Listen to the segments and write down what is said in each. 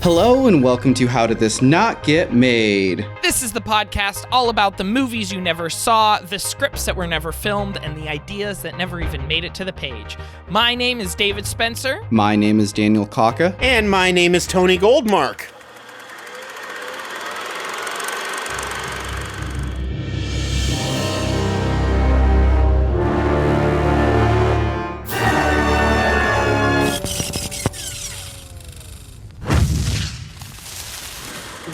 Hello and welcome to How Did This Not Get Made? This is the podcast all about the movies you never saw, the scripts that were never filmed, and the ideas that never even made it to the page. My name is David Spencer. My name is Daniel Kaka. And my name is Tony Goldmark.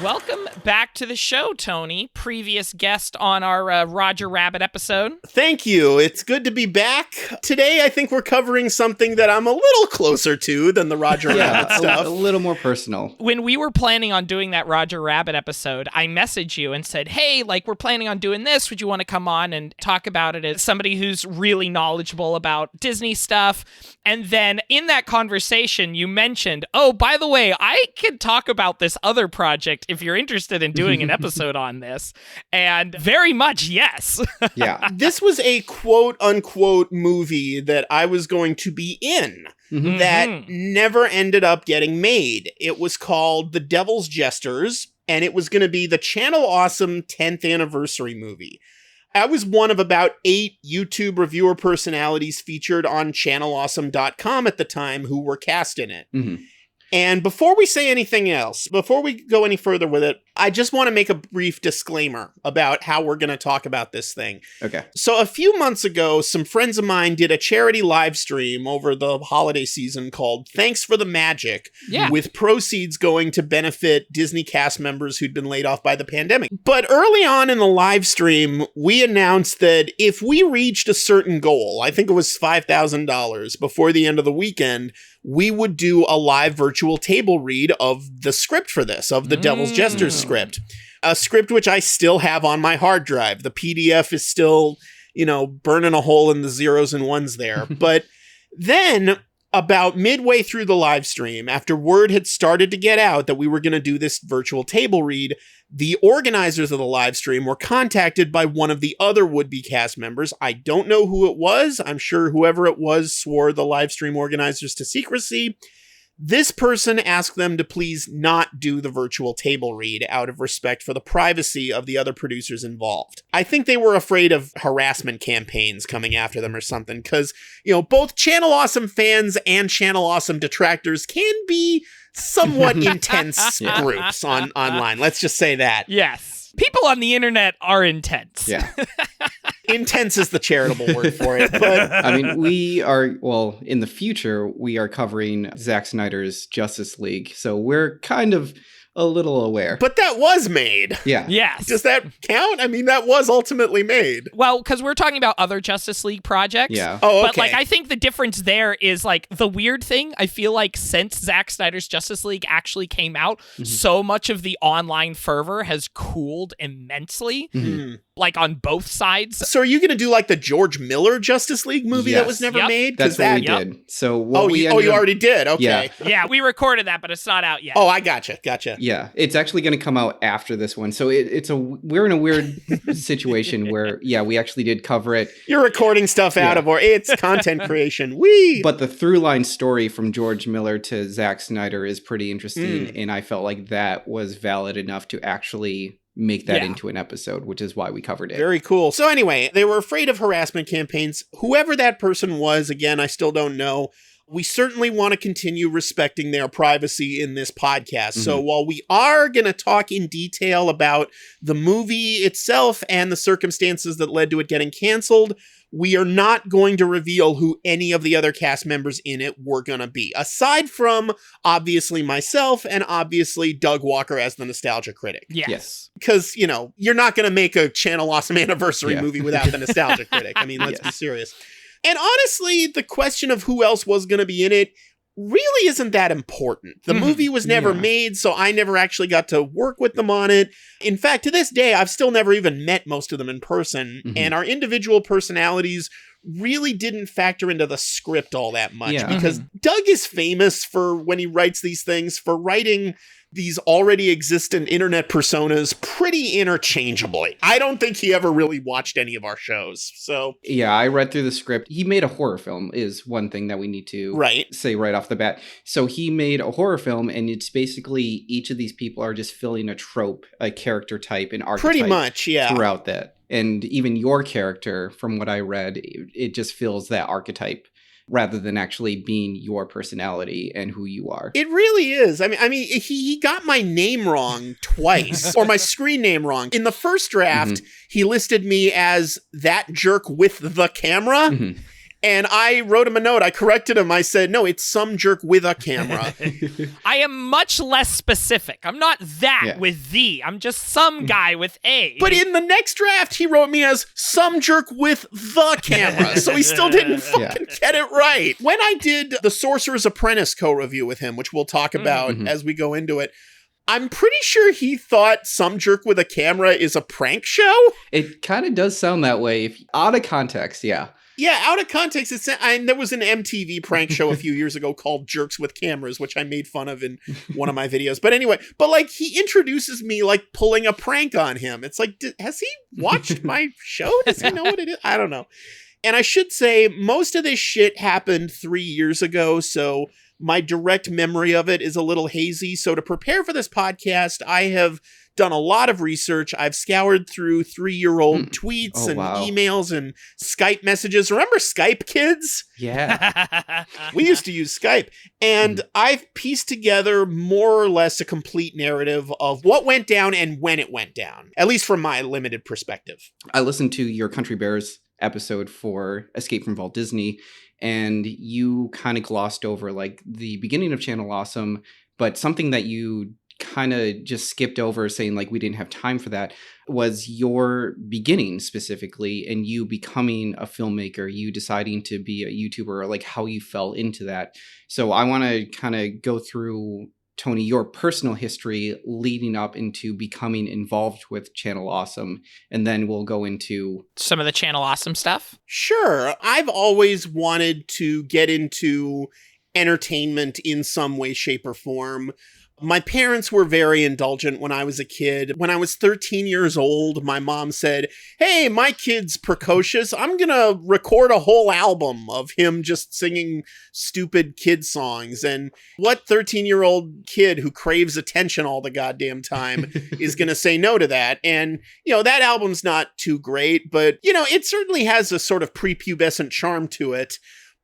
Welcome back to the show, Tony. Previous guest on our Roger Rabbit episode. Thank you. It's good to be back. Today, I think we're covering something that I'm a little closer to than the Roger Rabbit stuff. A little more personal. When we were planning on doing that Roger Rabbit episode, I messaged you and said, hey, we're planning on doing this. Would you want to come on and talk about it as somebody who's really knowledgeable about Disney stuff? And then in that conversation, you mentioned, oh, by the way, I can talk about this other project if you're interested in doing an episode on this. And very much, yes. Yeah. This was a quote-unquote movie that I was going to be in that never ended up getting made. It was called The Devil's Jesters, and it was going to be the Channel Awesome 10th anniversary movie. I was one of about 8 YouTube reviewer personalities featured on channelawesome.com at the time who were cast in it. Mm-hmm. And before we say anything else, before we go any further with it, I just want to make a brief disclaimer about how we're going to talk about this thing. Okay. So a few months ago, some friends of mine did a charity live stream over the holiday season called Thanks for the Magic, with proceeds going to benefit Disney cast members who'd been laid off by the pandemic. But early on in the live stream, we announced that if we reached a certain goal, I think it was $5,000 before the end of the weekend, we would do a live virtual table read of the script for this, of the Devil's Jesters script. A script which I still have on my hard drive. The PDF is still, burning a hole in the zeros and ones there. But then, about midway through the live stream, after word had started to get out that we were going to do this virtual table read, the organizers of the live stream were contacted by one of the other would-be cast members. I don't know who it was. I'm sure whoever it was swore the live stream organizers to secrecy. This person asked them to please not do the virtual table read out of respect for the privacy of the other producers involved. I think they were afraid of harassment campaigns coming after them or something, because, both Channel Awesome fans and Channel Awesome detractors can be somewhat intense groups online. Let's just say that. Yes. People on the internet are intense. Yeah. Intense is the charitable word for it. But I mean, in the future, we are covering Zack Snyder's Justice League. So we're kind of a little aware. But that was made. Yeah. Yes. Does that count? I mean, that was ultimately made. Well, because we're talking about other Justice League projects. Yeah. Oh, okay. But I think the difference there is the weird thing. I feel like since Zack Snyder's Justice League actually came out, so much of the online fervor has cooled immensely. On both sides. So are you going to do the George Miller Justice League movie that was never made? That's what we did. So you already did? Okay. Yeah, we recorded that, but it's not out yet. Oh, I gotcha. Yeah, it's actually going to come out after this one. So we're in a weird situation where, we actually did cover it. You're recording stuff out of, or it's content creation. Whee! But the through line story from George Miller to Zack Snyder is pretty interesting. And I felt like that was valid enough to actually make that into an episode, which is why we covered it. Very cool. So anyway, they were afraid of harassment campaigns. Whoever that person was, again, I still don't know. We certainly want to continue respecting their privacy in this podcast. So while we are going to talk in detail about the movie itself and the circumstances that led to it getting canceled, we are not going to reveal who any of the other cast members in it were going to be. Aside from, obviously, myself and obviously Doug Walker as the nostalgia critic. Yes. Because, you're not going to make a Channel Awesome anniversary movie without the nostalgia critic. I mean, let's be serious. And honestly, the question of who else was going to be in it really isn't that important. The movie was never made, so I never actually got to work with them on it. In fact, to this day, I've still never even met most of them in person, and our individual personalities really didn't factor into the script all that much. Yeah. Because Doug is famous for, when he writes these things, for writing these already existent internet personas pretty interchangeably. I don't think he ever really watched any of our shows. So yeah, I read through the script. He made a horror film is one thing that we need to say right off the bat. So he made a horror film, and it's basically each of these people are just filling a trope, a character type, an archetype. Pretty much, yeah. Throughout that. And even your character, from what I read, it just fills that archetype, rather than actually being your personality and who you are. It really is. I mean, he got my name wrong twice, or my screen name wrong. In the first draft, he listed me as that jerk with the camera. And I wrote him a note. I corrected him. I said, no, it's some jerk with a camera. I am much less specific. I'm not that with the. I'm just some guy with a. But in the next draft, he wrote me as some jerk with the camera. So he still didn't fucking get it right. When I did the Sorcerer's Apprentice co-review with him, which we'll talk about as we go into it, I'm pretty sure he thought some jerk with a camera is a prank show. It kind of does sound that way. If out of context, yeah. Yeah, out of context, there was an MTV prank show a few years ago called Jerks with Cameras, which I made fun of in one of my videos. But anyway, like, he introduces me like pulling a prank on him. It's like, has he watched my show? Does he know what it is? I don't know. And I should say, most of this shit happened 3 years ago, so my direct memory of it is a little hazy. So to prepare for this podcast, I have done a lot of research. I've scoured through 3-year-old tweets and emails and Skype messages. Remember Skype, kids? Yeah. We used to use Skype. And I've pieced together more or less a complete narrative of what went down and when it went down, at least from my limited perspective. I listened to your Country Bears episode for Escape from Walt Disney, and you kind of glossed over like the beginning of Channel Awesome, but something that you kind of just skipped over, saying like we didn't have time for that, was your beginning specifically, and you becoming a filmmaker, you deciding to be a YouTuber, or like how you fell into that. So I want to kind of go through, Tony, your personal history leading up into becoming involved with Channel Awesome, and then we'll go into some of the Channel Awesome stuff. Sure. I've always wanted to get into entertainment in some way, shape, or form. My parents were very indulgent when I was a kid. When I was 13 years old, my mom said, hey, my kid's precocious. I'm going to record a whole album of him just singing stupid kid songs. And what 13-year-old kid who craves attention all the goddamn time is going to say no to that? And, you know, that album's not too great, but, you know, it certainly has a sort of prepubescent charm to it.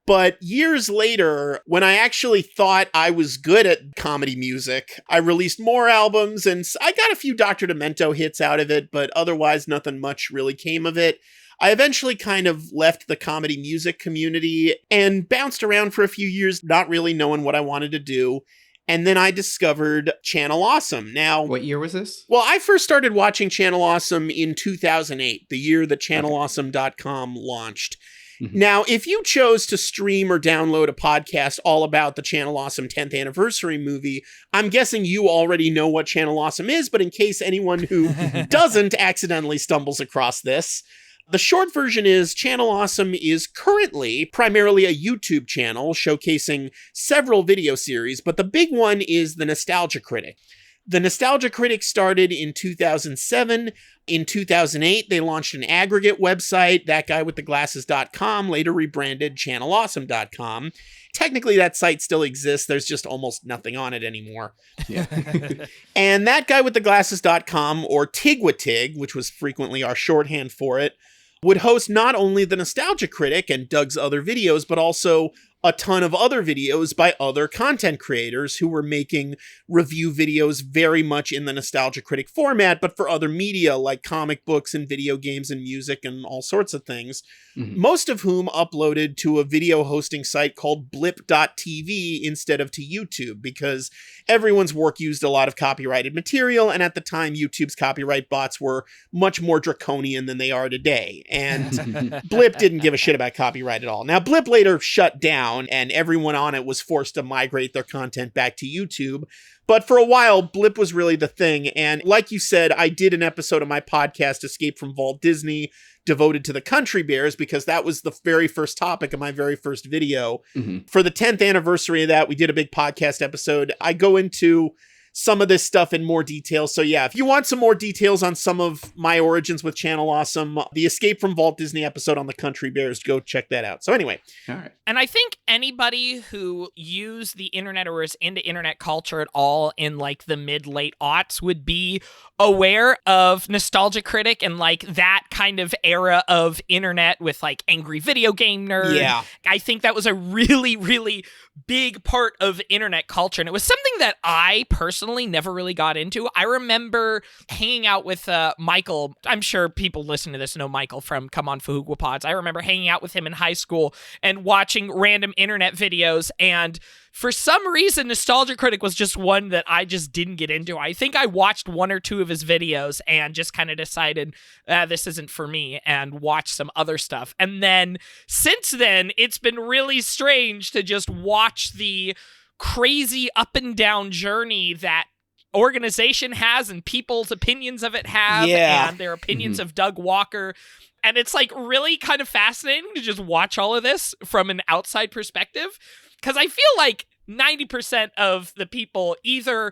But years later, when I actually thought I was good at comedy music, I released more albums, and I got a few Dr. Demento hits out of it, but otherwise nothing much really came of it. I eventually kind of left the comedy music community and bounced around for a few years, not really knowing what I wanted to do. And then I discovered Channel Awesome. Now, what year was this? Well, I first started watching Channel Awesome in 2008, the year that channelawesome.com launched. Now, if you chose to stream or download a podcast all about the Channel Awesome 10th anniversary movie, I'm guessing you already know what Channel Awesome is, but in case anyone who doesn't accidentally stumbles across this, the short version is Channel Awesome is currently primarily a YouTube channel showcasing several video series, but the big one is The Nostalgia Critic. The Nostalgia Critic started in 2007. In 2008, they launched an aggregate website, thatguywiththeglasses.com, later rebranded channelawesome.com. Technically, that site still exists. There's just almost nothing on it anymore. Yeah. And thatguywiththeglasses.com, or Tigwatig, which was frequently our shorthand for it, would host not only The Nostalgia Critic and Doug's other videos, but also a ton of other videos by other content creators who were making review videos very much in the Nostalgia Critic format, but for other media like comic books and video games and music and all sorts of things, most of whom uploaded to a video hosting site called blip.tv instead of to YouTube, because everyone's work used a lot of copyrighted material, and at the time, YouTube's copyright bots were much more draconian than they are today, and Blip didn't give a shit about copyright at all. Now, Blip later shut down, and everyone on it was forced to migrate their content back to YouTube. But for a while, Blip was really the thing. And like you said, I did an episode of my podcast, Escape from Walt Disney, devoted to the Country Bears because that was the very first topic of my very first video. For the 10th anniversary of that, we did a big podcast episode. I go into some of this stuff in more detail. So yeah, if you want some more details on some of my origins with Channel Awesome, the Escape from Walt Disney episode on the Country Bears, go check that out. So anyway. All right. And I think anybody who used the internet or is into internet culture at all in like the mid-late aughts would be aware of Nostalgia Critic and like that kind of era of internet with like Angry Video Game Nerd. Yeah. I think that was a really, really big part of internet culture. And it was something that I personally never really got into. I remember hanging out with Michael. I'm sure people listening to this know Michael from Come On Fuhugwa Pods. I remember hanging out with him in high school and watching random internet videos, and for some reason Nostalgia Critic was just one that I just didn't get into. I think I watched one or two of his videos and just kind of decided this isn't for me and watched some other stuff. And then since then it's been really strange to just watch the crazy up and down journey that organization has and people's opinions of it have, and their opinions of Doug Walker. And it's like really kind of fascinating to just watch all of this from an outside perspective, because I feel like 90% of the people either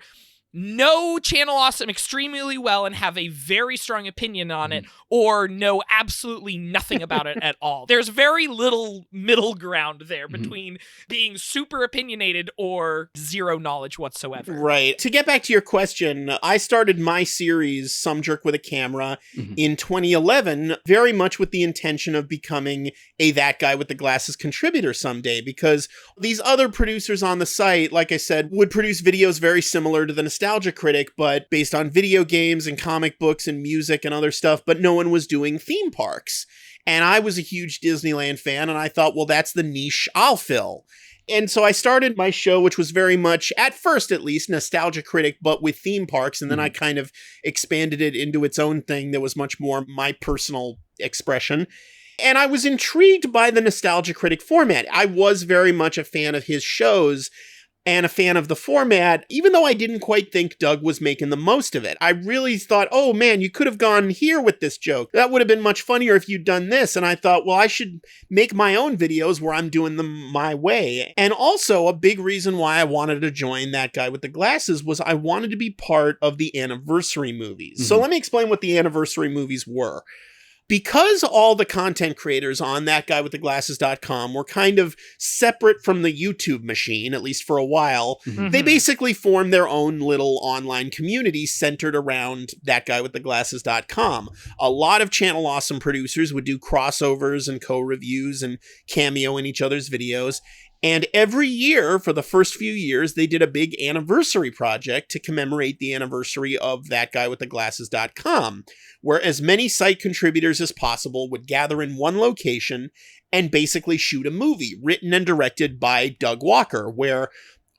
know Channel Awesome extremely well and have a very strong opinion on it, or know absolutely nothing about it at all. There's very little middle ground there between being super opinionated or zero knowledge whatsoever. Right. To get back to your question, I started my series, Some Jerk with a Camera, in 2011, very much with the intention of becoming a That Guy with the Glasses contributor someday, because these other producers on the site, like I said, would produce videos very similar to the Nostalgia Critic, but based on video games and comic books and music and other stuff, but no one was doing theme parks. And I was a huge Disneyland fan, and I thought, well, that's the niche I'll fill. And so I started my show, which was very much, at first at least, Nostalgia Critic, but with theme parks, and then I kind of expanded it into its own thing that was much more my personal expression. And I was intrigued by the Nostalgia Critic format. I was very much a fan of his shows, and a fan of the format, even though I didn't quite think Doug was making the most of it. I really thought, oh man, you could have gone here with this joke. That would have been much funnier if you'd done this. And I thought, well, I should make my own videos where I'm doing them my way. And also, a big reason why I wanted to join That Guy with the Glasses was I wanted to be part of the anniversary movies. So let me explain what the anniversary movies were. Because all the content creators on thatguywiththeglasses.com were kind of separate from the YouTube machine, at least for a while, they basically formed their own little online community centered around thatguywiththeglasses.com. A lot of Channel Awesome producers would do crossovers and co-reviews and cameo in each other's videos. And every year, for the first few years, they did a big anniversary project to commemorate the anniversary of thatguywiththeglasses.com, where as many site contributors as possible would gather in one location and basically shoot a movie written and directed by Doug Walker, where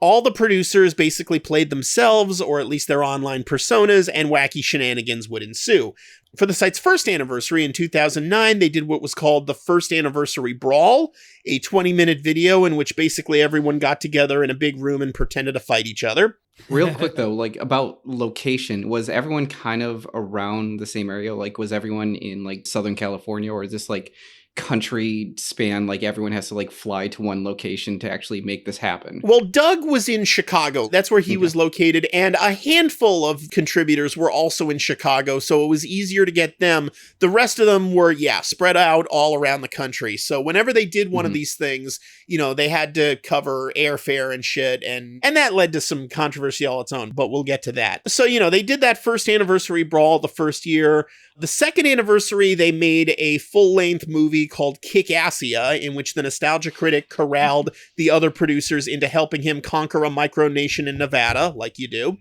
all the producers basically played themselves, or at least their online personas, and wacky shenanigans would ensue. For the site's first anniversary in 2009, they did what was called the First Anniversary Brawl, a 20-minute video in which basically everyone got together in a big room and pretended to fight each other. Real quick, though, like about location, was everyone kind of around the same area? Like, was everyone in like Southern California, or is this like country span, like everyone has to like fly to one location to actually make this happen? Well, Doug was in Chicago. That's where he was located, and a handful of contributors were also in Chicago, so it was easier to get them. The rest of them were, spread out all around the country. So whenever they did one of these things, you know, they had to cover airfare and shit, and that led to some controversy all its own, but we'll get to that. So, you know, they did that First Anniversary Brawl the first year. The second anniversary, they made a full-length movie called Kick-Assia, in which the Nostalgia Critic corralled the other producers into helping him conquer a micronation in Nevada, like you do.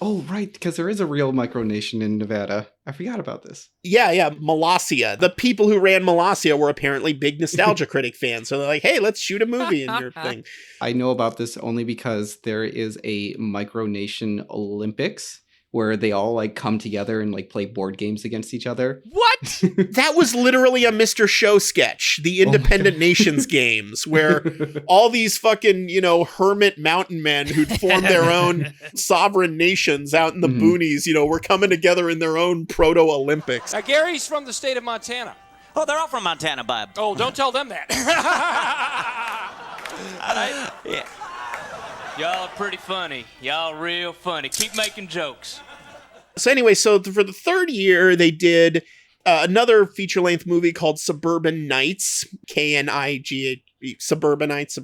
Oh, right, because there is a real micronation in Nevada. I forgot about this. Yeah, Molossia. The people who ran Molossia were apparently big Nostalgia Critic fans, so they're like, hey, let's shoot a movie in your thing. I know about this only because there is a micronation Olympics, where they all like come together and like play board games against each other. What? That was literally a Mr. Show sketch, the Independent Nations games, where all these fucking, hermit mountain men who'd formed their own sovereign nations out in the boonies, were coming together in their own proto-Olympics. Now, Gary's from the state of Montana. Oh, they're all from Montana, Bob. Oh, don't tell them that. Yeah. Y'all are pretty funny. Y'all real funny. Keep making jokes. So anyway, for the third year, they did another feature-length movie called Suburban Nights, Knights, Suburbanites,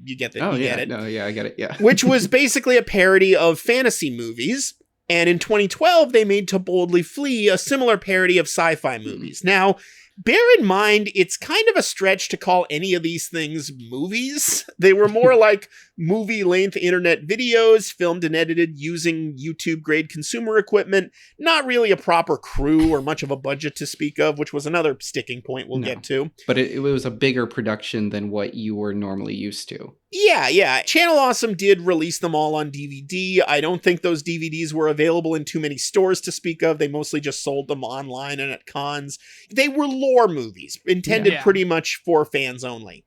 you get it. Oh, you yeah. get it. No, yeah, I get it. Yeah. Which was basically a parody of fantasy movies. And in 2012, they made To Boldly Flee, a similar parody of sci-fi movies. Now, bear in mind, it's kind of a stretch to call any of these things movies. They were more like movie-length internet videos filmed and edited using YouTube-grade consumer equipment. Not really a proper crew or much of a budget to speak of, which was another sticking point we'll get to. But it was a bigger production than what you were normally used to. Yeah. Channel Awesome did release them all on DVD. I don't think those DVDs were available in too many stores to speak of. They mostly just sold them online and at cons. They were lore movies, intended pretty much for fans only.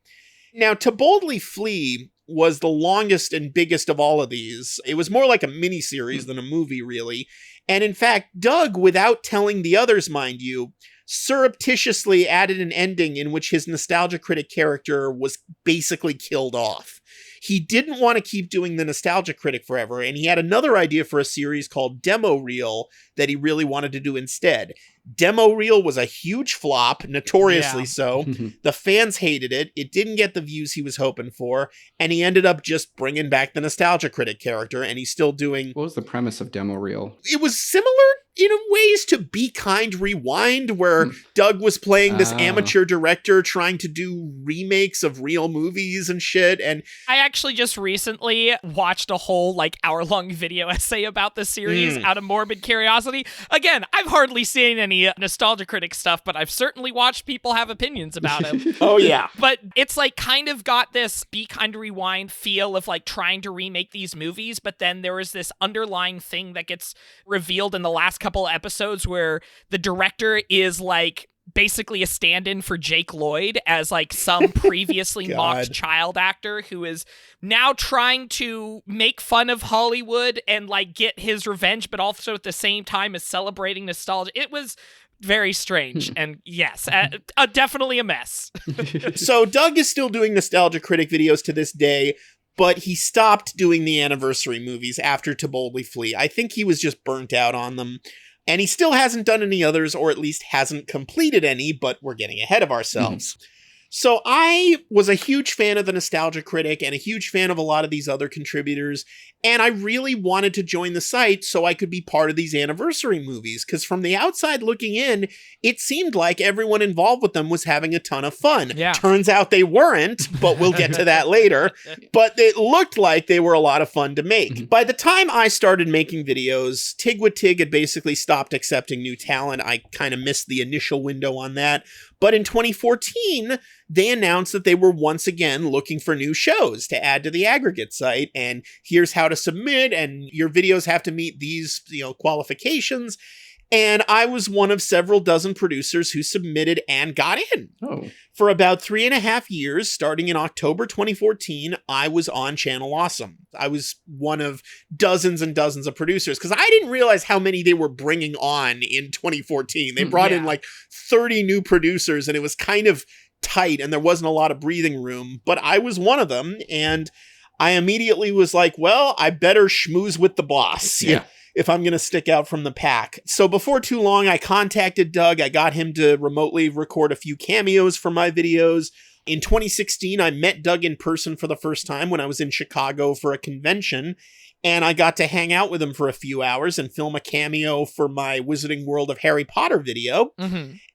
Now, To Boldly Flee was the longest and biggest of all of these. It was more like a miniseries than a movie, really. And in fact, Doug, without telling the others, mind you, surreptitiously added an ending in which his nostalgia critic character was basically killed off. He didn't want to keep doing the nostalgia critic forever, and he had another idea for a series called Demo Reel that he really wanted to do instead. Demo Reel was a huge flop, notoriously so. The fans hated it. It didn't get the views he was hoping for, and he ended up just bringing back the nostalgia critic character, and he's still doing... What was the premise of Demo Reel? It was similar in ways to Be Kind Rewind, where Doug was playing this amateur director trying to do remakes of real movies and shit. And I actually just recently watched a whole hour-long video essay about the series out of morbid curiosity. Again, I've hardly seen any nostalgia critic stuff, but I've certainly watched people have opinions about it. Oh yeah. But it's kind of got this Be Kind Rewind feel of trying to remake these movies, but then there is this underlying thing that gets revealed in the last couple episodes where the director is basically a stand-in for Jake Lloyd as some previously mocked child actor who is now trying to make fun of Hollywood and get his revenge, but also at the same time is celebrating nostalgia. It was very strange. And yes, definitely a mess. So Doug is still doing nostalgia critic videos to this day, but he stopped doing the anniversary movies after To Boldly Flee. I think he was just burnt out on them. And he still hasn't done any others, or at least hasn't completed any, but we're getting ahead of ourselves. So I was a huge fan of the Nostalgia Critic and a huge fan of a lot of these other contributors, and I really wanted to join the site so I could be part of these anniversary movies, because from the outside looking in, it seemed like everyone involved with them was having a ton of fun. Yeah. Turns out they weren't, but we'll get to that later. But it looked like they were a lot of fun to make. By the time I started making videos, Tig had basically stopped accepting new talent. I kind of missed the initial window on that. But in 2014, they announced that they were once again looking for new shows to add to the aggregate site, and here's how to submit, and your videos have to meet these, qualifications. And I was one of several dozen producers who submitted and got in. Oh. For about 3.5 years, starting in October 2014, I was on Channel Awesome. I was one of dozens and dozens of producers, because I didn't realize how many they were bringing on in 2014. They brought in 30 new producers, and it was kind of tight, and there wasn't a lot of breathing room. But I was one of them, and I immediately was like, well, I better schmooze with the boss. Yeah. If I'm going to stick out from the pack. So before too long, I contacted Doug. I got him to remotely record a few cameos for my videos. In 2016, I met Doug in person for the first time when I was in Chicago for a convention, and I got to hang out with him for a few hours and film a cameo for my Wizarding World of Harry Potter video.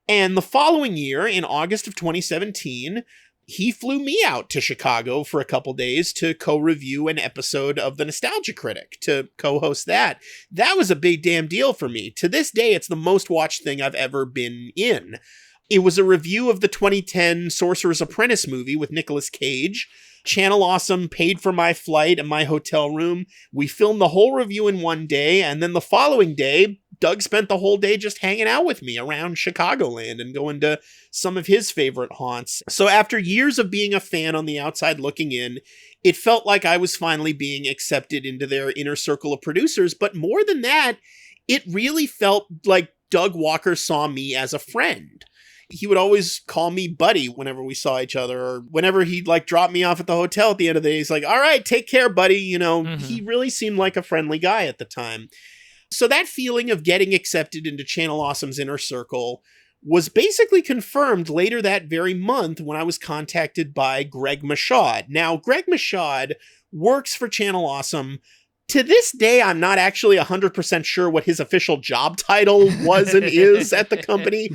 And the following year, in August of 2017, he flew me out to Chicago for a couple days to co-review an episode of The Nostalgia Critic, to co-host that. That was a big damn deal for me. To this day, it's the most watched thing I've ever been in. It was a review of the 2010 Sorcerer's Apprentice movie with Nicolas Cage. Channel Awesome paid for my flight and my hotel room. We filmed the whole review in one day, and then the following day, Doug spent the whole day just hanging out with me around Chicagoland and going to some of his favorite haunts. So after years of being a fan on the outside looking in, it felt like I was finally being accepted into their inner circle of producers. But more than that, it really felt like Doug Walker saw me as a friend. He would always call me buddy whenever we saw each other, or whenever he'd like drop me off at the hotel at the end of the day. He's like, all right, take care, buddy. You know, He really seemed like a friendly guy at the time. So that feeling of getting accepted into Channel Awesome's inner circle was basically confirmed later that very month when I was contacted by Greg Michaud. Now, Greg Michaud works for Channel Awesome. To this day, I'm not actually 100% sure what his official job title was and is at the company.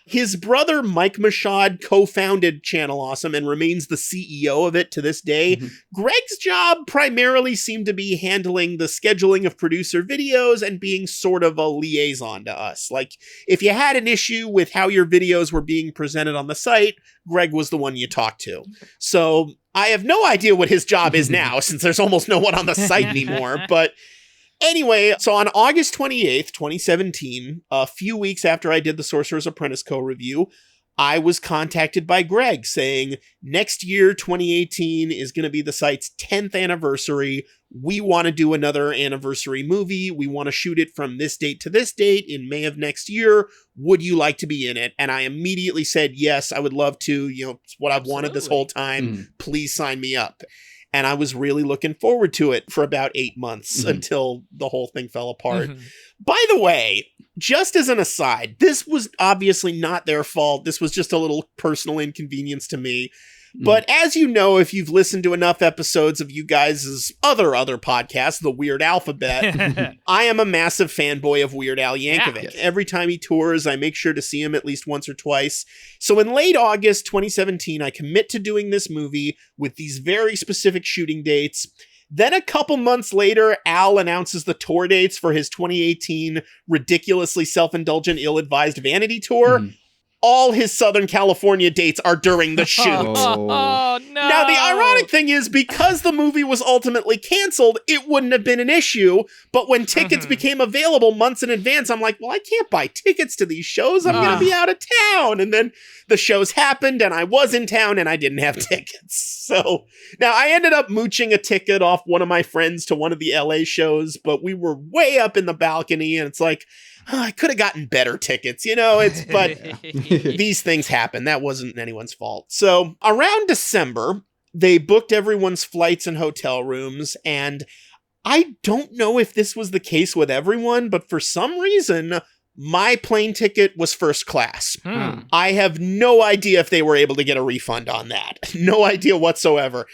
His brother, Mike Michaud, co-founded Channel Awesome and remains the CEO of it to this day. Greg's job primarily seemed to be handling the scheduling of producer videos and being sort of a liaison to us. Like, if you had an issue with how your videos were being presented on the site, Greg was the one you talked to. So I have no idea what his job is now, since there's almost no one on the site anymore, but anyway, so on August 28th, 2017, a few weeks after I did the Sorcerer's Apprentice co-review, I was contacted by Greg saying, next year, 2018, is going to be the site's 10th anniversary. We want to do another anniversary movie. We want to shoot it from this date to this date in May of next year. Would you like to be in it? And I immediately said, yes, I would love to. You know, it's what I've wanted this whole time. Please sign me up. And I was really looking forward to it for about 8 months until the whole thing fell apart. By the way, just as an aside, this was obviously not their fault. This was just a little personal inconvenience to me. But as you know, if you've listened to enough episodes of you guys' other podcasts, The Weird Alphabet, I am a massive fanboy of Weird Al Yankovic. Yeah. Every time he tours, I make sure to see him at least once or twice. So in late August 2017, I commit to doing this movie with these very specific shooting dates. Then a couple months later, Al announces the tour dates for his 2018 ridiculously self-indulgent, ill-advised vanity tour. All his Southern California dates are during the shoot. Oh, no. Now, the ironic thing is, because the movie was ultimately canceled, it wouldn't have been an issue. But when tickets became available months in advance, I'm like, well, I can't buy tickets to these shows. I'm going to be out of town. And then the shows happened, and I was in town, and I didn't have tickets. So now I ended up mooching a ticket off one of my friends to one of the LA shows, but we were way up in the balcony, and it's like, I could have gotten better tickets, you know, but these things happen. That wasn't anyone's fault. So around December, they booked everyone's flights and hotel rooms. And I don't know if this was the case with everyone, but for some reason, my plane ticket was first class. I have no idea if they were able to get a refund on that. No idea whatsoever.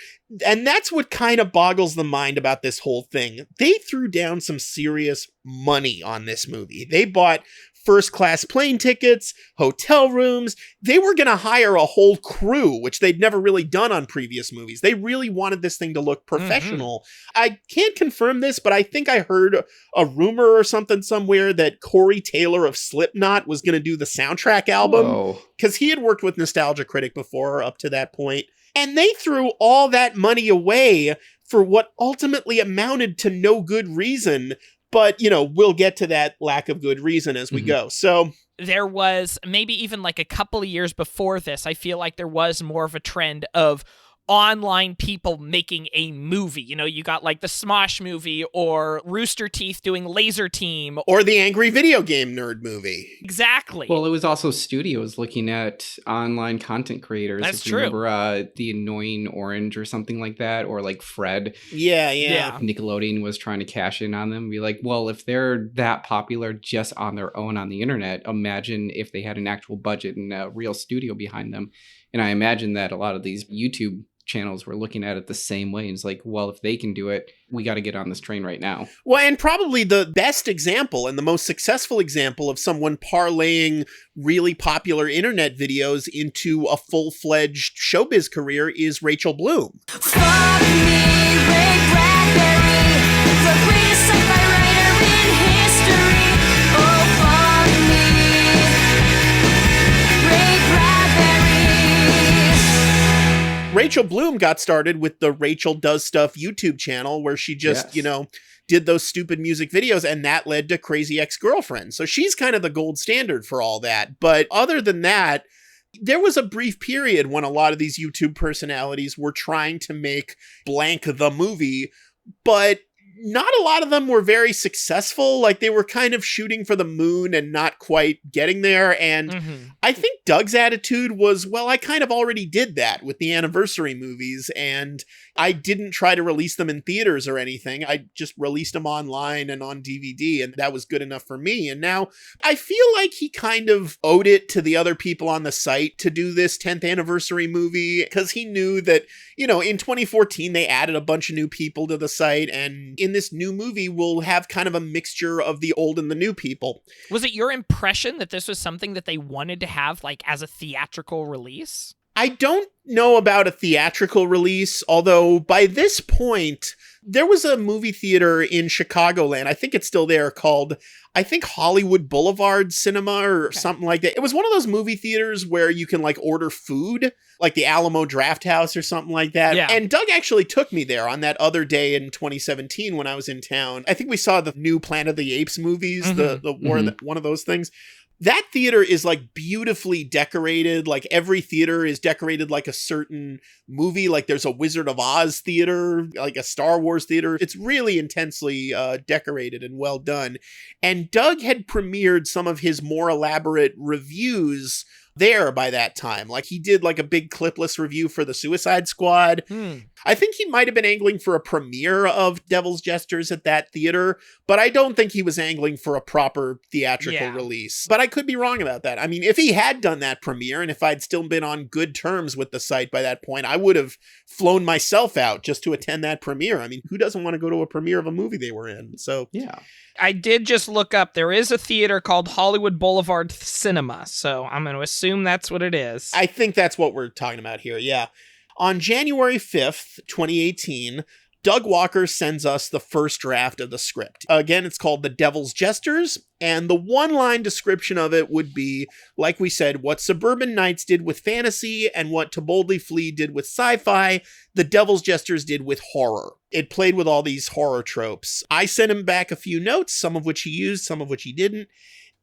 And that's what kind of boggles the mind about this whole thing. They threw down some serious money on this movie. They bought first class plane tickets, hotel rooms. They were going to hire a whole crew, which they'd never really done on previous movies. They really wanted this thing to look professional. I can't confirm this, but I think I heard a rumor or something somewhere that Corey Taylor of Slipknot was going to do the soundtrack album, because he had worked with Nostalgia Critic before up to that point. And they threw all that money away for what ultimately amounted to no good reason. But, you know, we'll get to that lack of good reason as we go. So there was maybe even like a couple of years before this, I feel like there was more of a trend of online people making a movie. You know, you got like the Smosh movie or Rooster Teeth doing Laser Team. Or the Angry Video Game Nerd movie. Exactly. Well, it was also studios looking at online content creators. That's if you true. Remember The Annoying Orange or something like that, or like Fred. Yeah. Nickelodeon was trying to cash in on them. Be like, well, if they're that popular just on their own on the internet, imagine if they had an actual budget and a real studio behind them. And I imagine that a lot of these YouTube channels were looking at it the same way. And it's like, well, if they can do it, we got to get on this train right now. Well, and probably the best example and the most successful example of someone parlaying really popular internet videos into a full-fledged showbiz career is Rachel Bloom. Fuck me, Ray Bradbury, the greatest sci-fi writer in history. Oh, fuck me, Ray Bradbury. Rachel Bloom got started with the Rachel Does Stuff YouTube channel where she just, did those stupid music videos, and that led to Crazy Ex-Girlfriend. So she's kind of the gold standard for all that. But other than that, there was a brief period when a lot of these YouTube personalities were trying to make blank the movie, but not a lot of them were very successful. Like, they were kind of shooting for the moon and not quite getting there. And I think Doug's attitude was, well, I kind of already did that with the anniversary movies, and I didn't try to release them in theaters or anything. I just released them online and on DVD, and that was good enough for me. And now I feel like he kind of owed it to the other people on the site to do this 10th anniversary movie, because he knew that, in 2014, they added a bunch of new people to the site, and in this new movie, we'll have kind of a mixture of the old and the new people. Was it your impression that this was something that they wanted to have, like, as a theatrical release? I don't know about a theatrical release, although by this point, there was a movie theater in Chicagoland, I think it's still there, called, I think, Hollywood Boulevard Cinema or something like that. It was one of those movie theaters where you can, like, order food, like the Alamo Draft House or something like that. Yeah. And Doug actually took me there on that other day in 2017 when I was in town. I think we saw the new Planet of the Apes movies, one of those things. That theater is, like, beautifully decorated. Like, every theater is decorated like a certain movie. Like, there's a Wizard of Oz theater, like a Star Wars theater. It's really intensely decorated and well done. And Doug had premiered some of his more elaborate reviews there by that time. Like, he did, like, a big clipless review for the Suicide Squad. I think he might have been angling for a premiere of Devil's Jesters at that theater, but I don't think he was angling for a proper theatrical release. But I could be wrong about that. I mean, if he had done that premiere, and if I'd still been on good terms with the site by that point, I would have flown myself out just to attend that premiere. I mean, who doesn't want to go to a premiere of a movie they were in? So, Yeah. I did just look up. There is a theater called Hollywood Boulevard Cinema, so I'm going to assume that's what it is. I think that's what we're talking about here, yeah. On January 5th, 2018, Doug Walker sends us the first draft of the script. Again, it's called The Devil's Jesters, and the one-line description of it would be, like we said, what Suburban Nights did with fantasy and what To Boldly Flee did with sci-fi, The Devil's Jesters did with horror. It played with all these horror tropes. I sent him back a few notes, some of which he used, some of which he didn't.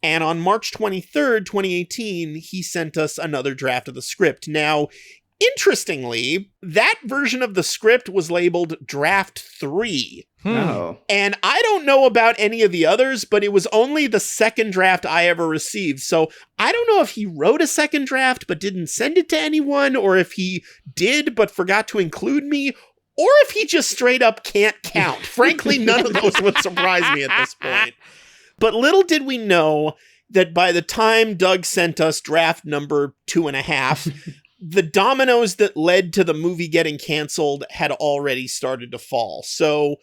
And on March 23rd, 2018, he sent us another draft of the script. Now, interestingly, that version of the script was labeled Draft 3. Oh. And I don't know about any of the others, but it was only the second draft I ever received. So I don't know if he wrote a second draft but didn't send it to anyone, or if he did but forgot to include me, or if he just straight up can't count. Frankly, none of those would surprise me at this point. But little did we know that by the time Doug sent us draft number 2.5, the dominoes that led to the movie getting canceled had already started to fall. So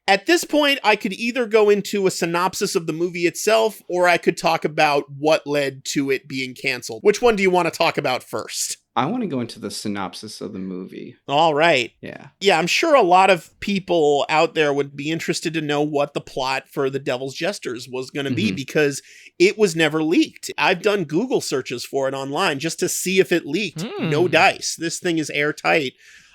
at this point, I could either go into a synopsis of the movie itself, or I could talk about what led to it being canceled. Which one do you want to talk about first? I want to go into the synopsis of the movie. All right. Yeah. Yeah, I'm sure a lot of people out there would be interested to know what the plot for The Devil's Jesters was going to be, because it was never leaked. I've done Google searches for it online just to see if it leaked. No dice. This thing is airtight.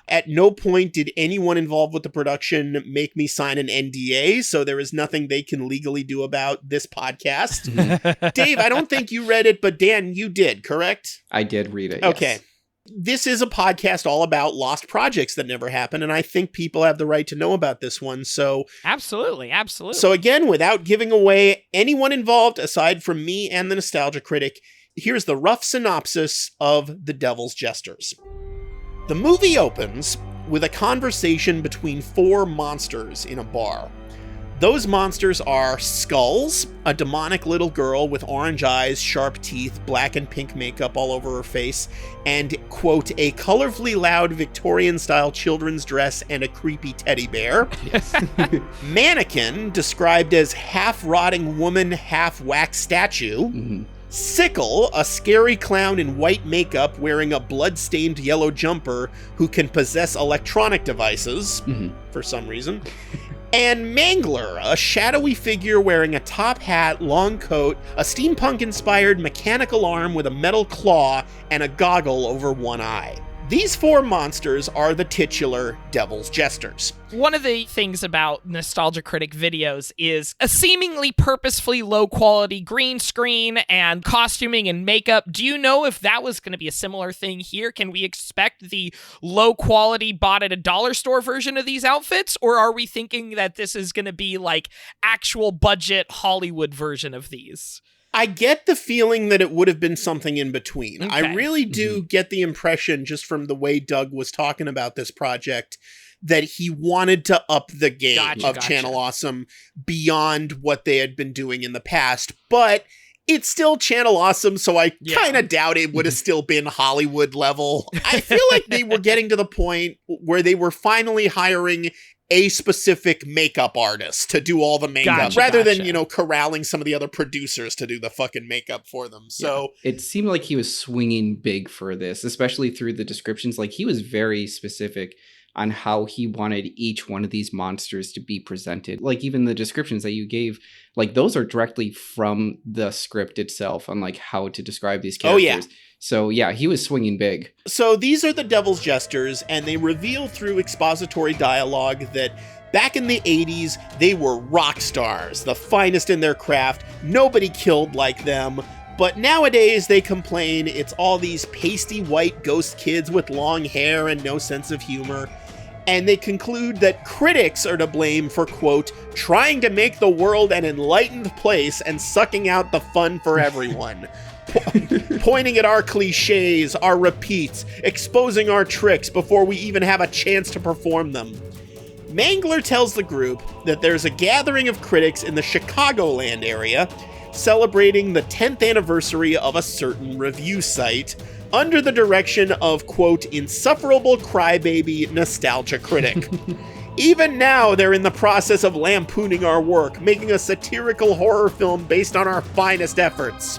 At no point did anyone involved with the production make me sign an NDA, so there is nothing they can legally do about this podcast. Dave, I don't think you read it, but Dan, you did, correct? I did read it, Okay. yes. This is a podcast all about lost projects that never happened, and I think people have the right to know about this one, so... Absolutely. So again, without giving away anyone involved, aside from me and the Nostalgia Critic, here's the rough synopsis of The Devil's Jesters. The movie opens with a conversation between 4 monsters in a bar. Those monsters are Skulls, a demonic little girl with orange eyes, sharp teeth, black and pink makeup all over her face, and, quote, a colorfully loud Victorian-style children's dress and a creepy teddy bear. Yes. Mannequin, described as half-rotting woman, half-wax statue. Sickle, a scary clown in white makeup wearing a blood-stained yellow jumper who can possess electronic devices, for some reason. And Mangler, a shadowy figure wearing a top hat, long coat, a steampunk-inspired mechanical arm with a metal claw, and a goggle over one eye. These 4 monsters are the titular Devil's Jesters. One of the things about Nostalgia Critic videos is a seemingly purposefully low-quality green screen and costuming and makeup. Do you know if that was going to be a similar thing here? Can we expect the low-quality bought at a dollar store version of these outfits? Or are we thinking that this is going to be like actual budget Hollywood version of these? I get the feeling that it would have been something in between. Okay. I really do get the impression, just from the way Doug was talking about this project, that he wanted to up the game of Channel Awesome beyond what they had been doing in the past. But it's still Channel Awesome, so I kind of doubt it would have still been Hollywood level. I feel like they were getting to the point where they were finally hiring a specific makeup artist to do all the makeup rather than, you know, corralling some of the other producers to do the fucking makeup for them. So it seemed like he was swinging big for this, especially through the descriptions. Like, he was very specific on how he wanted each one of these monsters to be presented. Like, even the descriptions that you gave, like, those are directly from the script itself on like how to describe these characters. Oh, yeah. So yeah, he was swinging big. So these are the Devil's Jesters, and they reveal through expository dialogue that back in the 80s, they were rock stars, the finest in their craft. Nobody killed like them. But nowadays, they complain it's all these pasty white ghost kids with long hair and no sense of humor. And they conclude that critics are to blame for, quote, trying to make the world an enlightened place and sucking out the fun for everyone. Pointing at our cliches, our repeats, exposing our tricks before we even have a chance to perform them. Mangler tells the group that there's a gathering of critics in the Chicagoland area celebrating the 10th anniversary of a certain review site under the direction of, quote, insufferable crybaby Nostalgia Critic. Even now, they're in the process of lampooning our work, making a satirical horror film based on our finest efforts.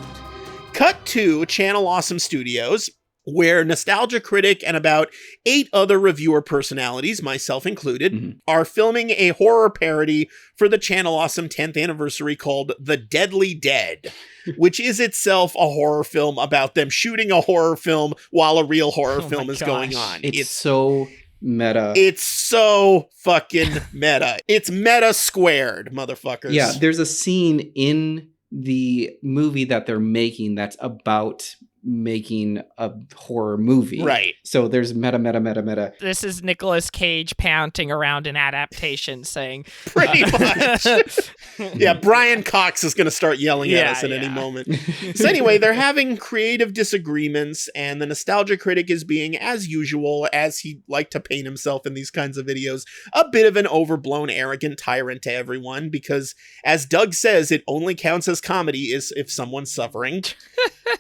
Cut to Channel Awesome Studios, where Nostalgia Critic and about 8 other reviewer personalities, myself included, are filming a horror parody for the Channel Awesome 10th anniversary called The Deadly Dead, which is itself a horror film about them shooting a horror film while a real horror film is going on. It's so meta. It's so fucking meta. It's meta squared, motherfuckers. Yeah, there's a scene in the movie that they're making that's about making a horror movie. Right. So there's meta. This is Nicolas Cage panting around an adaptation saying... Pretty much. Yeah, Brian Cox is going to start yelling at us at any moment. So anyway, they're having creative disagreements, and the Nostalgia Critic is being, as usual, as he liked to paint himself in these kinds of videos, a bit of an overblown, arrogant tyrant to everyone, because, as Doug says, it only counts as comedy if someone's suffering.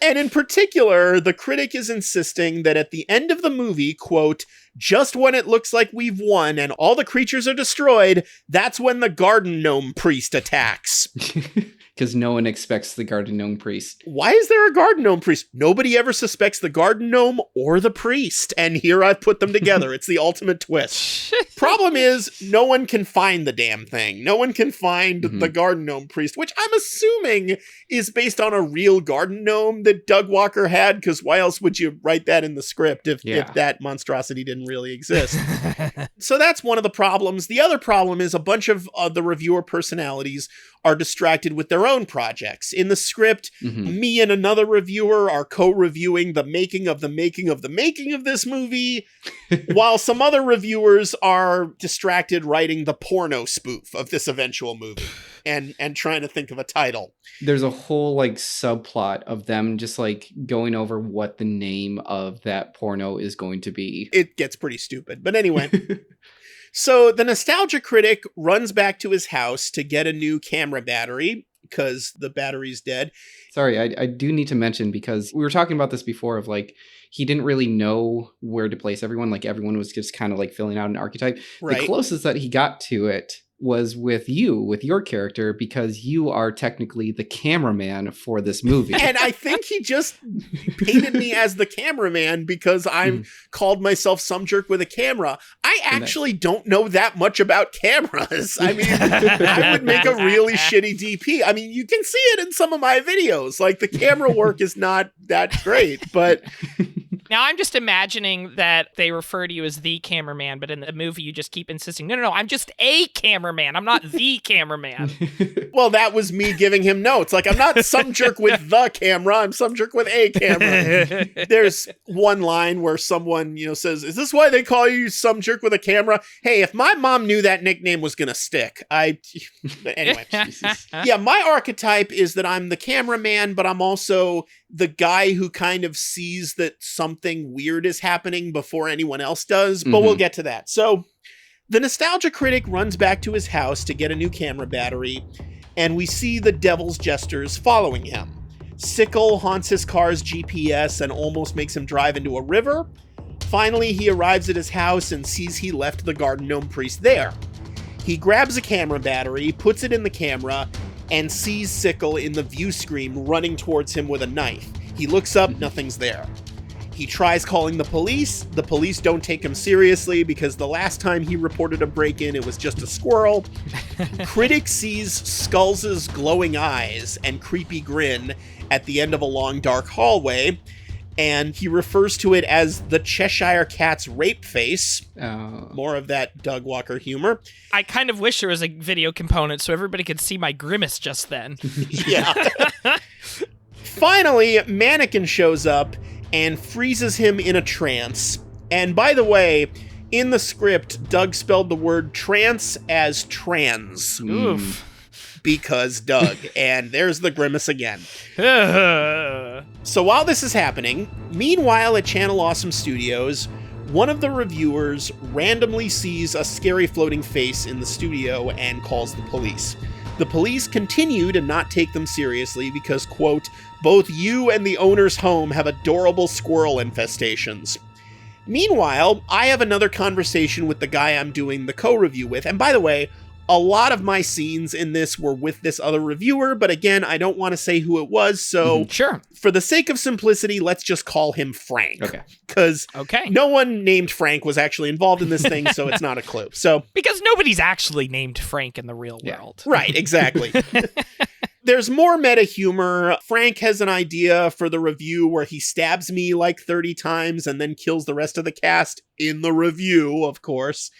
And in particular, the critic is insisting that at the end of the movie, quote, just when it looks like we've won and all the creatures are destroyed, that's when the garden gnome priest attacks. Because no one expects the garden gnome priest. Why is there a garden gnome priest? Nobody ever suspects the garden gnome or the priest. And here I've put them together. It's the ultimate twist. Problem is, no one can find the damn thing. No one can find the garden gnome priest, which I'm assuming is based on a real garden gnome that Doug Walker had, because why else would you write that in the script if that monstrosity didn't really exist? So that's one of the problems. The other problem is a bunch of the reviewer personalities are distracted with their own projects. In the script, me and another reviewer are co-reviewing the making of this movie, while some other reviewers are distracted writing the porno spoof of this eventual movie and trying to think of a title. There's a whole like subplot of them just like going over what the name of that porno is going to be. It gets pretty stupid. But anyway... So the Nostalgia Critic runs back to his house to get a new camera battery because the battery's dead. Sorry, I do need to mention, because we were talking about this before, of like, he didn't really know where to place everyone. Like, everyone was just kind of like filling out an archetype. Right. The closest that he got to it was with your character, because you are technically the cameraman for this movie. And I think he just painted me as the cameraman because I'm called myself some jerk with a camera. I actually don't know that much about cameras. I mean, I would make a really shitty DP. I mean, you can see it in some of my videos. Like, the camera work is not that great, but... Now, I'm just imagining that they refer to you as the cameraman, but in the movie, you just keep insisting, no, I'm just a cameraman. I'm not the cameraman. Well, that was me giving him notes. Like, I'm not some jerk with the camera. I'm some jerk with a camera. There's one line where someone, says, is this why they call you some jerk with a camera? Hey, if my mom knew that nickname was going to stick, anyway. Yeah, my archetype is that I'm the cameraman, but I'm also the guy who kind of sees that something weird is happening before anyone else does, but we'll get to that. So the nostalgia critic runs back to his house to get a new camera battery, and we see the devil's Jesters following him. Sickle haunts his car's GPS and almost makes him drive into a river. Finally, he arrives at his house and sees he left the garden gnome priest there. He grabs a camera battery, puts it in the camera, and sees Sickle in the view screen running towards him with a knife. He looks up, nothing's there. He tries calling the police. The police don't take him seriously because the last time he reported a break-in, it was just a squirrel. Critic sees Skulls' glowing eyes and creepy grin at the end of a long, dark hallway, and he refers to it as the Cheshire Cat's rape face. More of that Doug Walker humor. I kind of wish there was a video component so everybody could see my grimace just then. Yeah. Finally, Mannequin shows up and freezes him in a trance. And by the way, in the script, Doug spelled the word trance as trans. Oof. Because Doug. And there's the grimace again. So while this is happening, meanwhile at Channel Awesome Studios, one of the reviewers randomly sees a scary floating face in the studio and calls the police. The police continue to not take them seriously because, quote, both you and the owner's home have adorable squirrel infestations. Meanwhile, I have another conversation with the guy I'm doing the co-review with. And by the way, a lot of my scenes in this were with this other reviewer, but again, I don't want to say who it was, so Sure. For the sake of simplicity, let's just call him Frank. Okay. Because Okay. no one named Frank was actually involved in this thing, so it's not a clue. So Because nobody's actually named Frank in the real world. right, exactly. There's more meta humor. Frank has an idea for the review where he stabs me like 30 times and then kills the rest of the cast in the review, of course,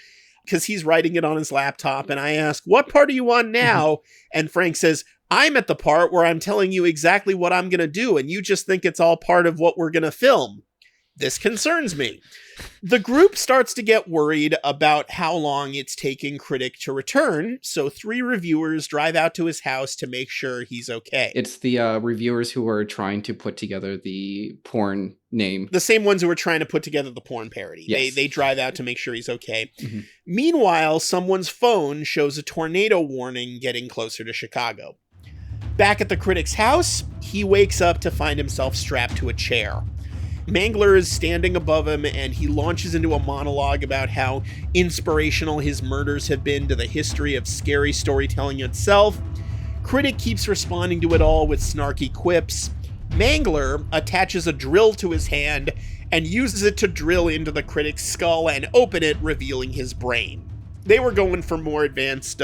because he's writing it on his laptop. And I ask, what part are you on now? And Frank says, I'm at the part where I'm telling you exactly what I'm going to do, and you just think it's all part of what we're going to film. This concerns me. The group starts to get worried about how long it's taking Critic to return, so 3 reviewers drive out to his house to make sure he's okay. It's the reviewers who are trying to put together the porn name. The same ones who were trying to put together the porn parody. Yes. They drive out to make sure he's okay. Mm-hmm. Meanwhile, someone's phone shows a tornado warning getting closer to Chicago. Back at the critic's house, he wakes up to find himself strapped to a chair. Mangler is standing above him, and he launches into a monologue about how inspirational his murders have been to the history of scary storytelling itself. Critic keeps responding to it all with snarky quips. Mangler attaches a drill to his hand and uses it to drill into the critic's skull and open it, revealing his brain. They were going for more advanced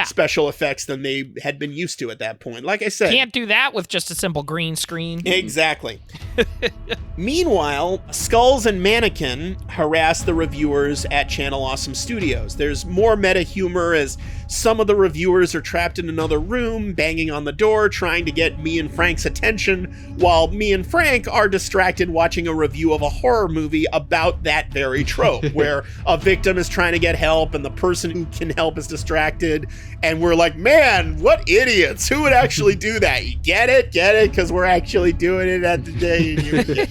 special effects than they had been used to at that point. Like I said, Can't do that with just a simple green screen. Exactly. Meanwhile, Skulls and Mannequin harass the reviewers at Channel Awesome Studios. There's more meta humor as some of the reviewers are trapped in another room, banging on the door, trying to get me and Frank's attention, while me and Frank are distracted watching a review of a horror movie about that very trope, where a victim is trying to get help and the person who can help is distracted, and we're like, man, what idiots, who would actually do that? You get it, because we're actually doing it at the day.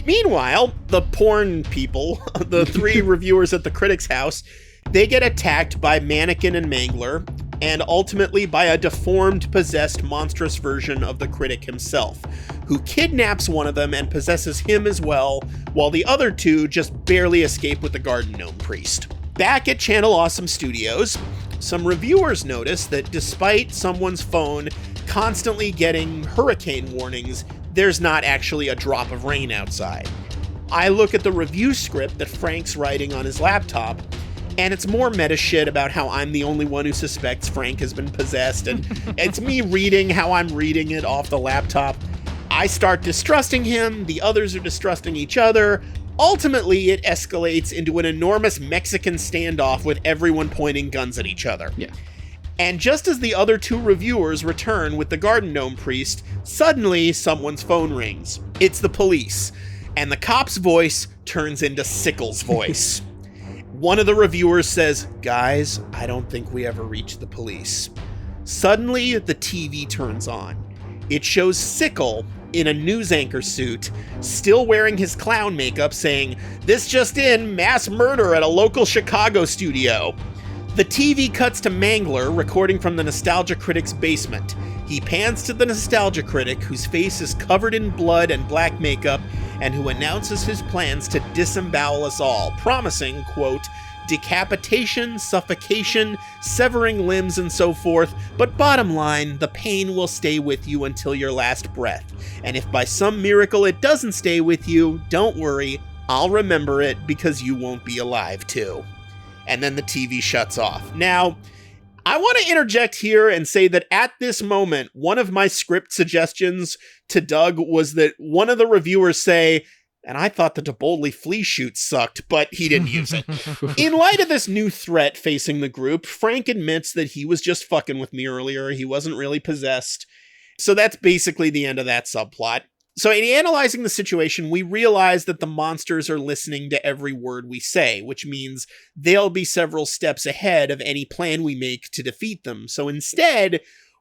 Meanwhile, the porn people, the 3 reviewers at the critic's house, they get attacked by Mannequin and Mangler, and ultimately by a deformed, possessed, monstrous version of the critic himself, who kidnaps one of them and possesses him as well, while the other 2 just barely escape with the garden gnome priest. Back at Channel Awesome Studios, some reviewers notice that despite someone's phone constantly getting hurricane warnings, there's not actually a drop of rain outside. I look at the review script that Frank's writing on his laptop, and it's more meta shit about how I'm the only one who suspects Frank has been possessed, and it's me reading how I'm reading it off the laptop. I start distrusting him, the others are distrusting each other. Ultimately, it escalates into an enormous Mexican standoff with everyone pointing guns at each other. Yeah. And just as the other two reviewers return with the Garden Gnome priest, suddenly someone's phone rings. It's the police, and the cop's voice turns into Sickles' voice. One of the reviewers says, "Guys, I don't think we ever reached the police." Suddenly, the TV turns on. It shows Sickle in a news anchor suit, still wearing his clown makeup, saying, "This just in, mass murder at a local Chicago studio." The TV cuts to Mangler recording from the Nostalgia Critic's basement. He pans to the Nostalgia Critic, whose face is covered in blood and black makeup, and who announces his plans to disembowel us all, promising, quote, decapitation, suffocation, severing limbs, and so forth, but bottom line, the pain will stay with you until your last breath. And if by some miracle it doesn't stay with you, don't worry, I'll remember it because you won't be alive too. And then the TV shuts off. Now, I want to interject here and say that at this moment, one of my script suggestions to Doug was that one of the reviewers say, "And I thought the To Boldly Flee shoot sucked," but he didn't use it. In light of this new threat facing the group, Frank admits that he was just fucking with me earlier. He wasn't really possessed. So that's basically the end of that subplot. So in analyzing the situation, we realize that the monsters are listening to every word we say, which means they'll be several steps ahead of any plan we make to defeat them. So instead,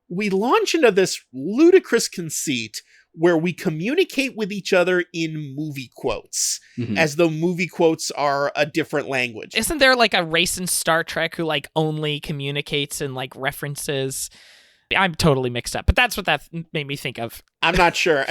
we launch into this ludicrous conceit where we communicate with each other in movie quotes, as though movie quotes are a different language. Isn't there like a race in Star Trek who like only communicates in like references? I'm totally mixed up, but that's what that made me think of. I'm not sure.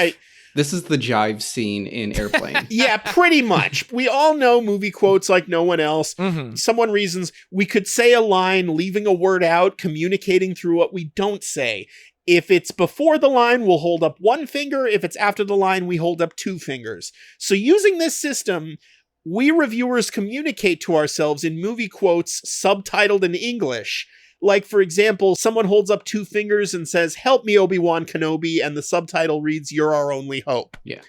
This is the jive scene in Airplane. Yeah, pretty much. We all know movie quotes like no one else. Someone reasons we could say a line, leaving a word out, communicating through what we don't say. If it's before the line, we'll hold up one finger. If it's after the line, we hold up two fingers. So using this system, we reviewers communicate to ourselves in movie quotes subtitled in English. Like, for example, someone holds up two fingers and says, "Help me, Obi-Wan Kenobi," and the subtitle reads, "You're our only hope." Yeah.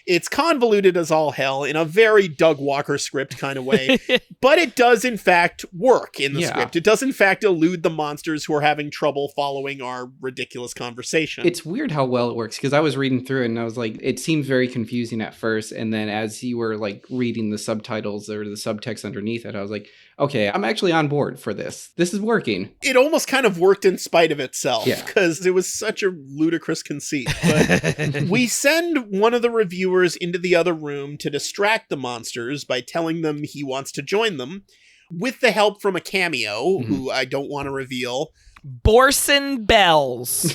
It's convoluted as all hell in a very Doug Walker script kind of way, but it does in fact work in the script. It does in fact elude the monsters who are having trouble following our ridiculous conversation. It's weird how well it works, because I was reading through it and I was like, it seemed very confusing at first. And then as you were like reading the subtitles or the subtext underneath it, I was like, okay, I'm actually on board for this. This is working. It almost kind of worked in spite of itself, Yeah. because it was such a ludicrous conceit. But we send one of the reviewers into the other room to distract the monsters by telling them he wants to join them, with the help from a cameo, who I don't want to reveal. Borson Bells.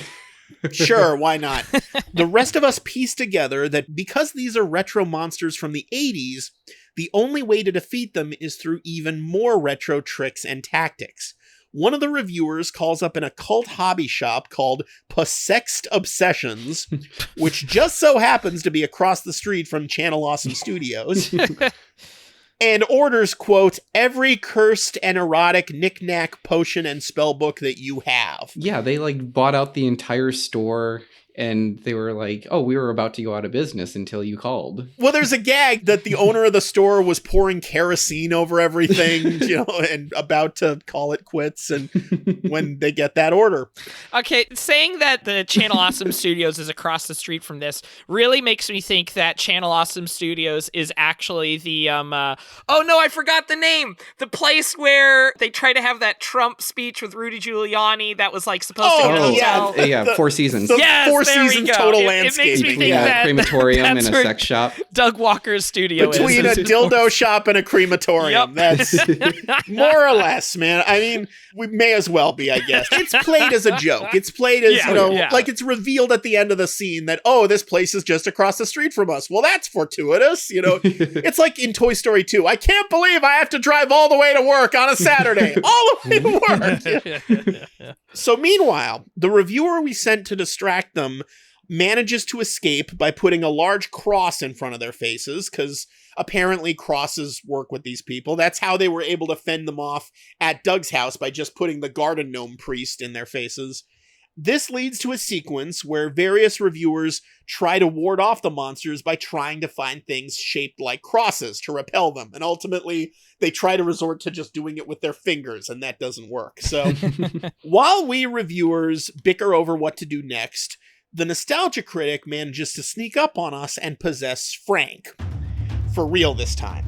Sure, why not? The rest of us piece together that because these are retro monsters from the 80s, the only way to defeat them is through even more retro tricks and tactics. One of the reviewers calls up an occult hobby shop called Possexed Obsessions, which just so happens to be across the street from Channel Awesome Studios, and orders, quote, "every cursed and erotic knick-knack, potion, and spellbook that you have." Yeah, they like bought out the entire store and they were like, "Oh, we were about to go out of business until you called." Well, there's a gag that the owner of the store was pouring kerosene over everything, and about to call it quits, and when they get that order. Okay, saying that the Channel Awesome Studios is across the street from this really makes me think that Channel Awesome Studios is actually the, oh no, I forgot the name! The place where they try to have that Trump speech with Rudy Giuliani that was like supposed to go to the hotel. Yeah, Four Seasons. Yes, Four there we Seasons go. total It landscaping. makes me think that crematorium and that's a where sex shop. Doug Walker's studio Between is. a dildo shop and a crematorium. Yep. That's more or less, man. I mean, we may as well be, I guess. It's played as a joke. It's played as, like it's revealed at the end of the scene that, oh, this place is just across the street from us. Well, that's fortuitous. It's like in Toy Story 2. I can't believe I have to drive all the way to work on a Saturday. All the way to work. So meanwhile, the reviewer we sent to distract them manages to escape by putting a large cross in front of their faces, because apparently crosses work with these people. That's how they were able to fend them off at Doug's house, by just putting the garden gnome priest in their faces. This leads to a sequence where various reviewers try to ward off the monsters by trying to find things shaped like crosses to repel them. And ultimately, they try to resort to just doing it with their fingers, and that doesn't work. So while we reviewers bicker over what to do next, the Nostalgia Critic manages to sneak up on us and possess Frank. For real this time.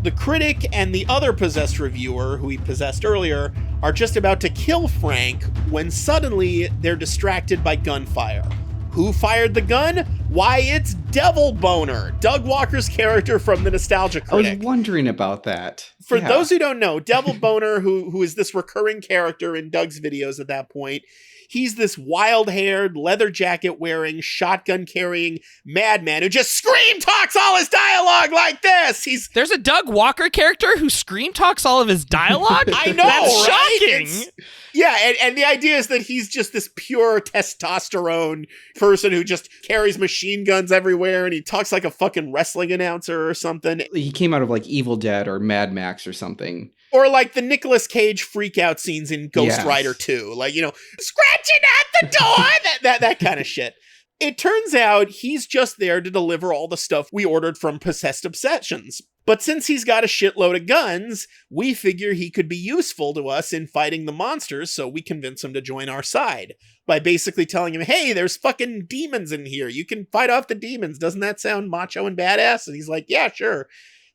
The critic and the other possessed reviewer, who he possessed earlier, are just about to kill Frank when suddenly they're distracted by gunfire. Who fired the gun? Why, it's Devil Boner, Doug Walker's character from the Nostalgia Critic. I was wondering about that. For those who don't know, Devil Boner, who is this recurring character in Doug's videos at that point, he's this wild-haired, leather jacket-wearing, shotgun-carrying madman who just scream-talks all his dialogue like this! There's a Doug Walker character who scream-talks all of his dialogue? I know, That's right? shocking! Yeah, and the idea is that he's just this pure testosterone person who just carries machine guns everywhere, and he talks like a fucking wrestling announcer or something. He came out of like Evil Dead or Mad Max or something. Or like the Nicolas Cage freakout scenes in Ghost Rider 2. Like, you know, scratching at the door! that kind of shit. It turns out he's just there to deliver all the stuff we ordered from Possessed Obsessions. But since he's got a shitload of guns, we figure he could be useful to us in fighting the monsters, so we convince him to join our side. By basically telling him, hey, there's fucking demons in here. You can fight off the demons. Doesn't that sound macho and badass? And he's like, yeah, sure.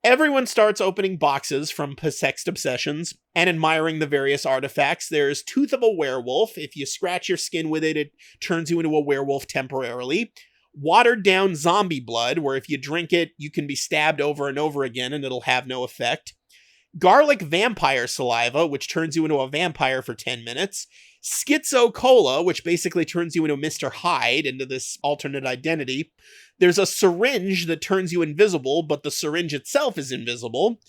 Everyone starts opening boxes from Possessed Obsessions and admiring the various artifacts. There's Tooth of a Werewolf. If you scratch your skin with it, it turns you into a werewolf temporarily. Watered down zombie blood, where if you drink it, you can be stabbed over and over again and it'll have no effect. Garlic vampire saliva, which turns you into a vampire for 10 minutes. Schizo Cola, which basically turns you into Mr. Hyde, into this alternate identity. There's a syringe that turns you invisible, but the syringe itself is invisible.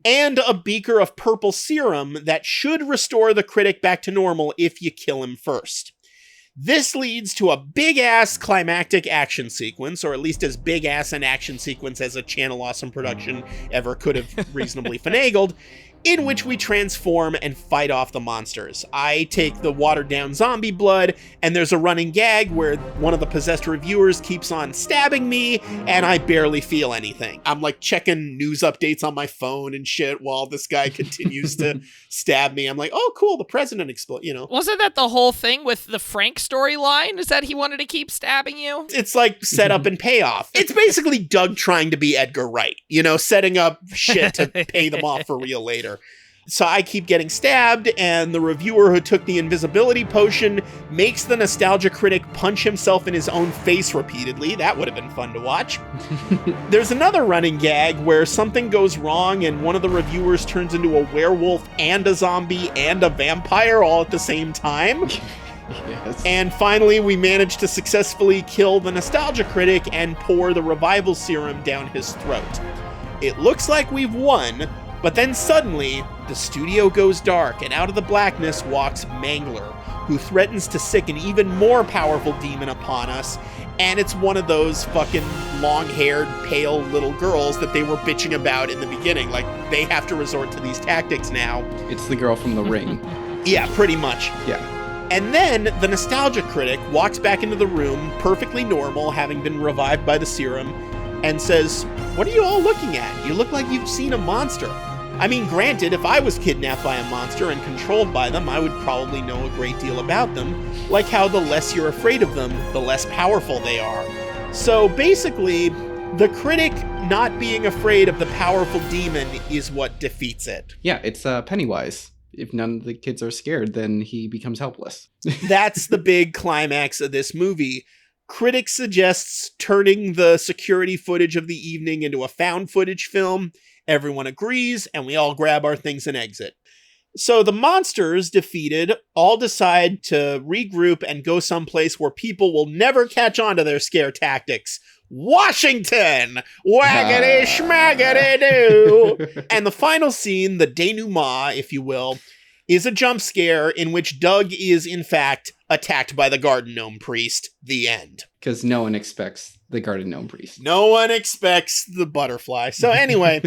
And a beaker of purple serum that should restore the critic back to normal if you kill him first. This leads to a big-ass climactic action sequence, or at least as big-ass an action sequence as a Channel Awesome production ever could have reasonably finagled, in which we transform and fight off the monsters. I take the watered-down zombie blood, and there's a running gag where one of the possessed reviewers keeps on stabbing me, and I barely feel anything. I'm like checking news updates on my phone and shit while this guy continues to stab me. I'm like, oh, cool, the president exploded, you know. Wasn't that the whole thing with the Frank storyline? Is that he wanted to keep stabbing you? It's like set up and payoff. It's basically Doug trying to be Edgar Wright, you know, setting up shit to pay them off for real later. So I keep getting stabbed, and the reviewer who took the invisibility potion makes the Nostalgia Critic punch himself in his own face repeatedly. That would have been fun to watch. There's another running gag where something goes wrong and one of the reviewers turns into a werewolf and a zombie and a vampire all at the same time. Yes. And finally, we manage to successfully kill the Nostalgia Critic and pour the revival serum down his throat. It looks like we've won, but then suddenly, the studio goes dark, and out of the blackness walks Mangler, who threatens to sick an even more powerful demon upon us, and it's one of those fucking long-haired, pale little girls that they were bitching about in the beginning. Like, they have to resort to these tactics now. It's the girl from The Ring. Yeah, pretty much. Yeah. And then the Nostalgia Critic walks back into the room, perfectly normal, having been revived by the serum, and says, "What are you all looking at? You look like you've seen a monster." I mean, granted, if I was kidnapped by a monster and controlled by them, I would probably know a great deal about them, like how the less you're afraid of them, the less powerful they are. So basically, the critic not being afraid of the powerful demon is what defeats it. Yeah, it's Pennywise. If none of the kids are scared, then he becomes helpless. That's the big climax of this movie. Critic suggests turning the security footage of the evening into a found footage film. Everyone agrees, and we all grab our things and exit. So the monsters, defeated, all decide to regroup and go someplace where people will never catch on to their scare tactics. Washington! Waggity schmaggity doo! And the final scene, the denouement, if you will, is a jump scare in which Doug is, in fact, attacked by the Garden Gnome Priest. The end. Because no one expects the Garden Gnome Priest. No one expects the butterfly. So anyway,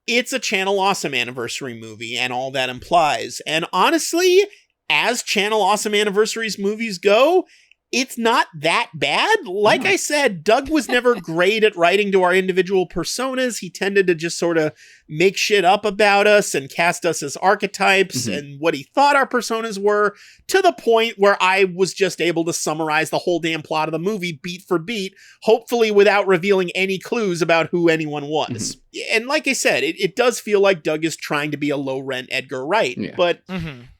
it's a Channel Awesome anniversary movie and all that implies. And honestly, as Channel Awesome Anniversaries movies go, it's not that bad. Like I said, Doug was never great at writing to our individual personas. He tended to just sort of make shit up about us and cast us as archetypes and what he thought our personas were, to the point where I was just able to summarize the whole damn plot of the movie beat for beat, hopefully without revealing any clues about who anyone was. And like I said, it does feel like Doug is trying to be a low-rent Edgar Wright, but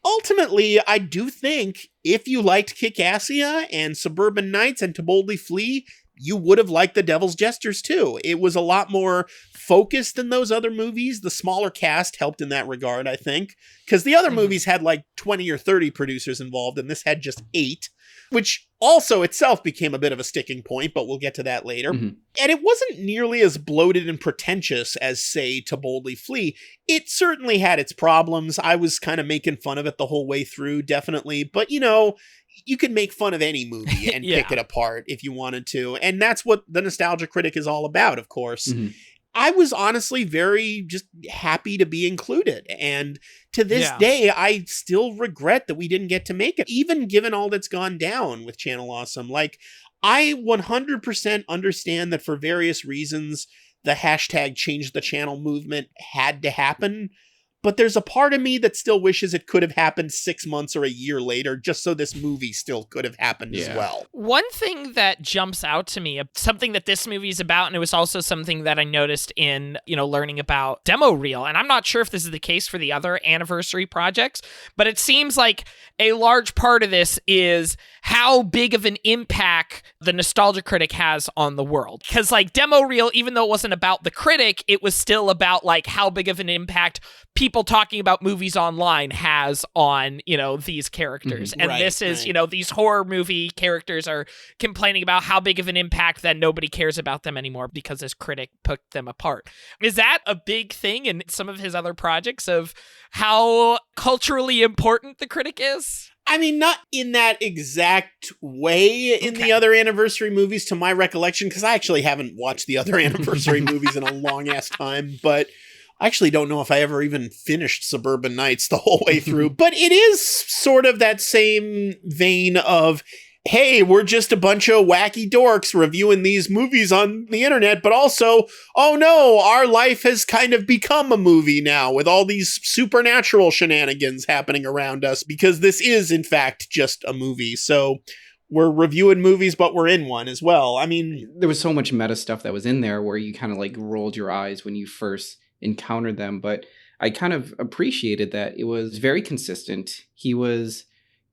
ultimately, I do think if you liked Kick-Assia and Suburban Nights and To Boldly Flee, you would have liked The Devil's Jesters too. It was a lot more focused than those other movies. The smaller cast helped in that regard, I think, because the other movies had like 20 or 30 producers involved, and this had just 8, which also itself became a bit of a sticking point, but we'll get to that later. And it wasn't nearly as bloated and pretentious as, say, To Boldly Flee. It certainly had its problems. I was kind of making fun of it the whole way through, definitely. But, you know, you can make fun of any movie and pick it apart if you wanted to. And that's what the Nostalgia Critic is all about, of course. I was honestly very just happy to be included. And to this day, I still regret that we didn't get to make it, even given all that's gone down with Channel Awesome. Like, I 100% understand that for various reasons, the hashtag change the channel movement had to happen. But there's a part of me that still wishes it could have happened 6 months or a year later, just so this movie still could have happened as well. One thing that jumps out to me, something that this movie is about, and it was also something that I noticed in, learning about demo reel, and I'm not sure if this is the case for the other anniversary projects, but it seems like a large part of this is how big of an impact the Nostalgia Critic has on the world. Because like demo reel, even though it wasn't about the critic, it was still about like how big of an impact people talking about movies online has on, these characters. And this is, these horror movie characters are complaining about how big of an impact that nobody cares about them anymore because this critic put them apart. Is that a big thing in some of his other projects of how culturally important the critic is? I mean, not in that exact way in the other anniversary movies, to my recollection, because I actually haven't watched the other anniversary movies in a long-ass time, but I actually don't know if I ever even finished Suburban Nights the whole way through. But it is sort of that same vein of, hey, we're just a bunch of wacky dorks reviewing these movies on the internet, but also, oh no, our life has kind of become a movie now with all these supernatural shenanigans happening around us, because this is, in fact, just a movie. So we're reviewing movies, but we're in one as well. I mean, there was so much meta stuff that was in there where you kind of like rolled your eyes when you first encountered them, but I kind of appreciated that it was very consistent. He was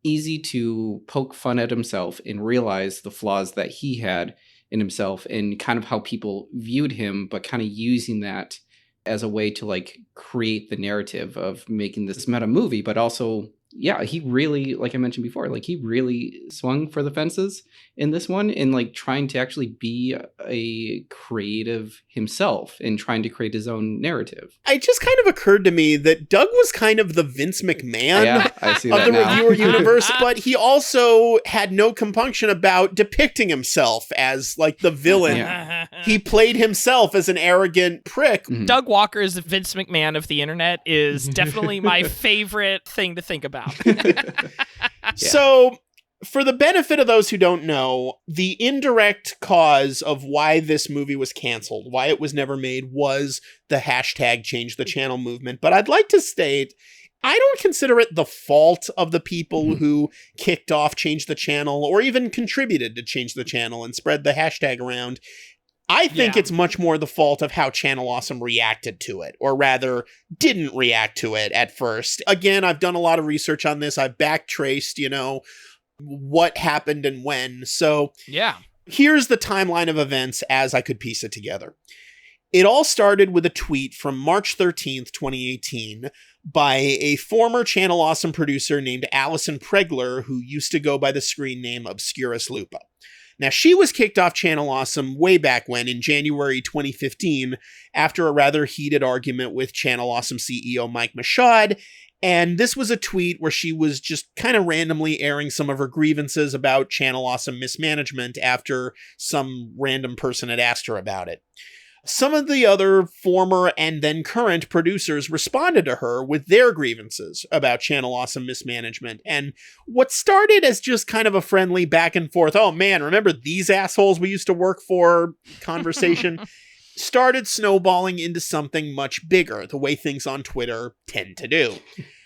easy to poke fun at himself and realize the flaws that he had in himself and kind of how people viewed him, but kind of using that as a way to like create the narrative of making this meta movie. But also, yeah, he really, like I mentioned before, like he really swung for the fences in this one and like trying to actually be a creative himself and trying to create his own narrative. It just kind of occurred to me that Doug was kind of the Vince McMahon I see of that the now. reviewer universe, but he also had no compunction about depicting himself as like the villain. Yeah. He played himself as an arrogant prick. Doug Walker's Vince McMahon of the internet is definitely my favorite thing to think about. So, for the benefit of those who don't know, the indirect cause of why this movie was canceled, why it was never made, was the hashtag change the channel movement. But I'd like to state, I don't consider it the fault of the people who kicked off Change the Channel or even contributed to Change the Channel and spread the hashtag around. I think it's much more the fault of how Channel Awesome reacted to it, or rather, didn't react to it at first. Again, I've done a lot of research on this. I've backtraced, what happened and when. So here's the timeline of events as I could piece it together. It all started with a tweet from March 13th, 2018, by a former Channel Awesome producer named Allison Pregler, who used to go by the screen name Obscurus Lupa. Now, she was kicked off Channel Awesome way back when, in January 2015, after a rather heated argument with Channel Awesome CEO Mike Michaud, and this was a tweet where she was just kind of randomly airing some of her grievances about Channel Awesome mismanagement after some random person had asked her about it. Some of the other former and then current producers responded to her with their grievances about Channel Awesome mismanagement. And what started as just kind of a friendly back and forth, oh man, remember these assholes we used to work for conversation, started snowballing into something much bigger, the way things on Twitter tend to do.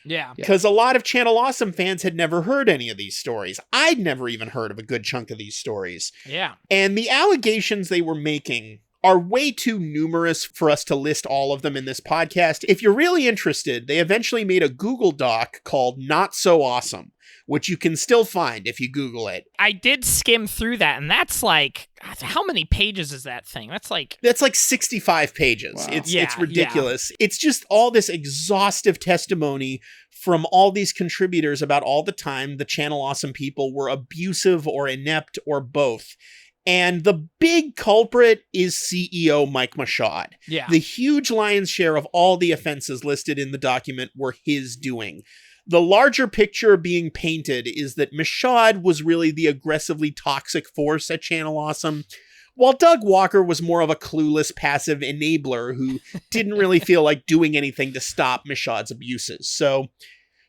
Yeah. Because a lot of Channel Awesome fans had never heard any of these stories. I'd never even heard of a good chunk of these stories. Yeah. And the allegations they were making are way too numerous for us to list all of them in this podcast. If you're really interested, they eventually made a Google Doc called Not So Awesome, which you can still find if you Google it. I did skim through that, and that's like, how many pages is that thing? That's like 65 pages. Wow. It's ridiculous. Yeah. It's just all this exhaustive testimony from all these contributors about all the time the Channel Awesome people were abusive or inept or both. And the big culprit is CEO Mike Machad. Yeah. The huge lion's share of all the offenses listed in the document were his doing. The larger picture being painted is that Machad was really the aggressively toxic force at Channel Awesome, while Doug Walker was more of a clueless, passive enabler who didn't really feel like doing anything to stop Machad's abuses. So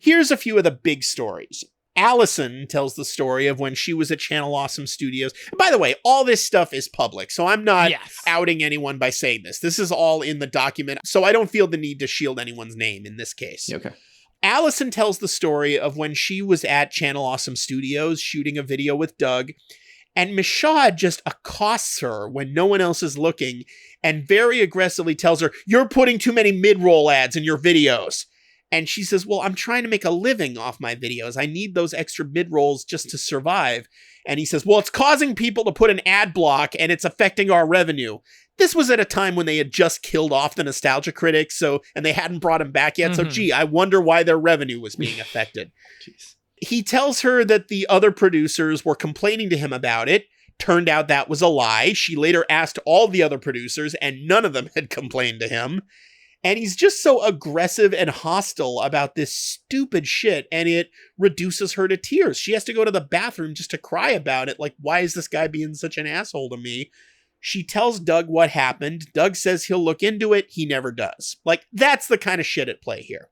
here's a few of the big stories. Allison tells the story of when she was at Channel Awesome Studios. And by the way, all this stuff is public, so I'm not outing anyone by saying this. This is all in the document, so I don't feel the need to shield anyone's name in this case. Okay. Allison tells the story of when she was at Channel Awesome Studios shooting a video with Doug, and Machad just accosts her when no one else is looking and very aggressively tells her, "You're putting too many mid-roll ads in your videos." And she says, well, I'm trying to make a living off my videos. I need those extra mid-rolls just to survive. And he says, well, it's causing people to put an ad block and it's affecting our revenue. This was at a time when they had just killed off the nostalgia critics, and they hadn't brought him back yet. So, gee, I wonder why their revenue was being affected. He tells her that the other producers were complaining to him about it. Turned out that was a lie. She later asked all the other producers and none of them had complained to him. And he's just so aggressive and hostile about this stupid shit, and it reduces her to tears. She has to go to the bathroom just to cry about it. Like, why is this guy being such an asshole to me? She tells Doug what happened. Doug says he'll look into it. He never does. Like, that's the kind of shit at play here.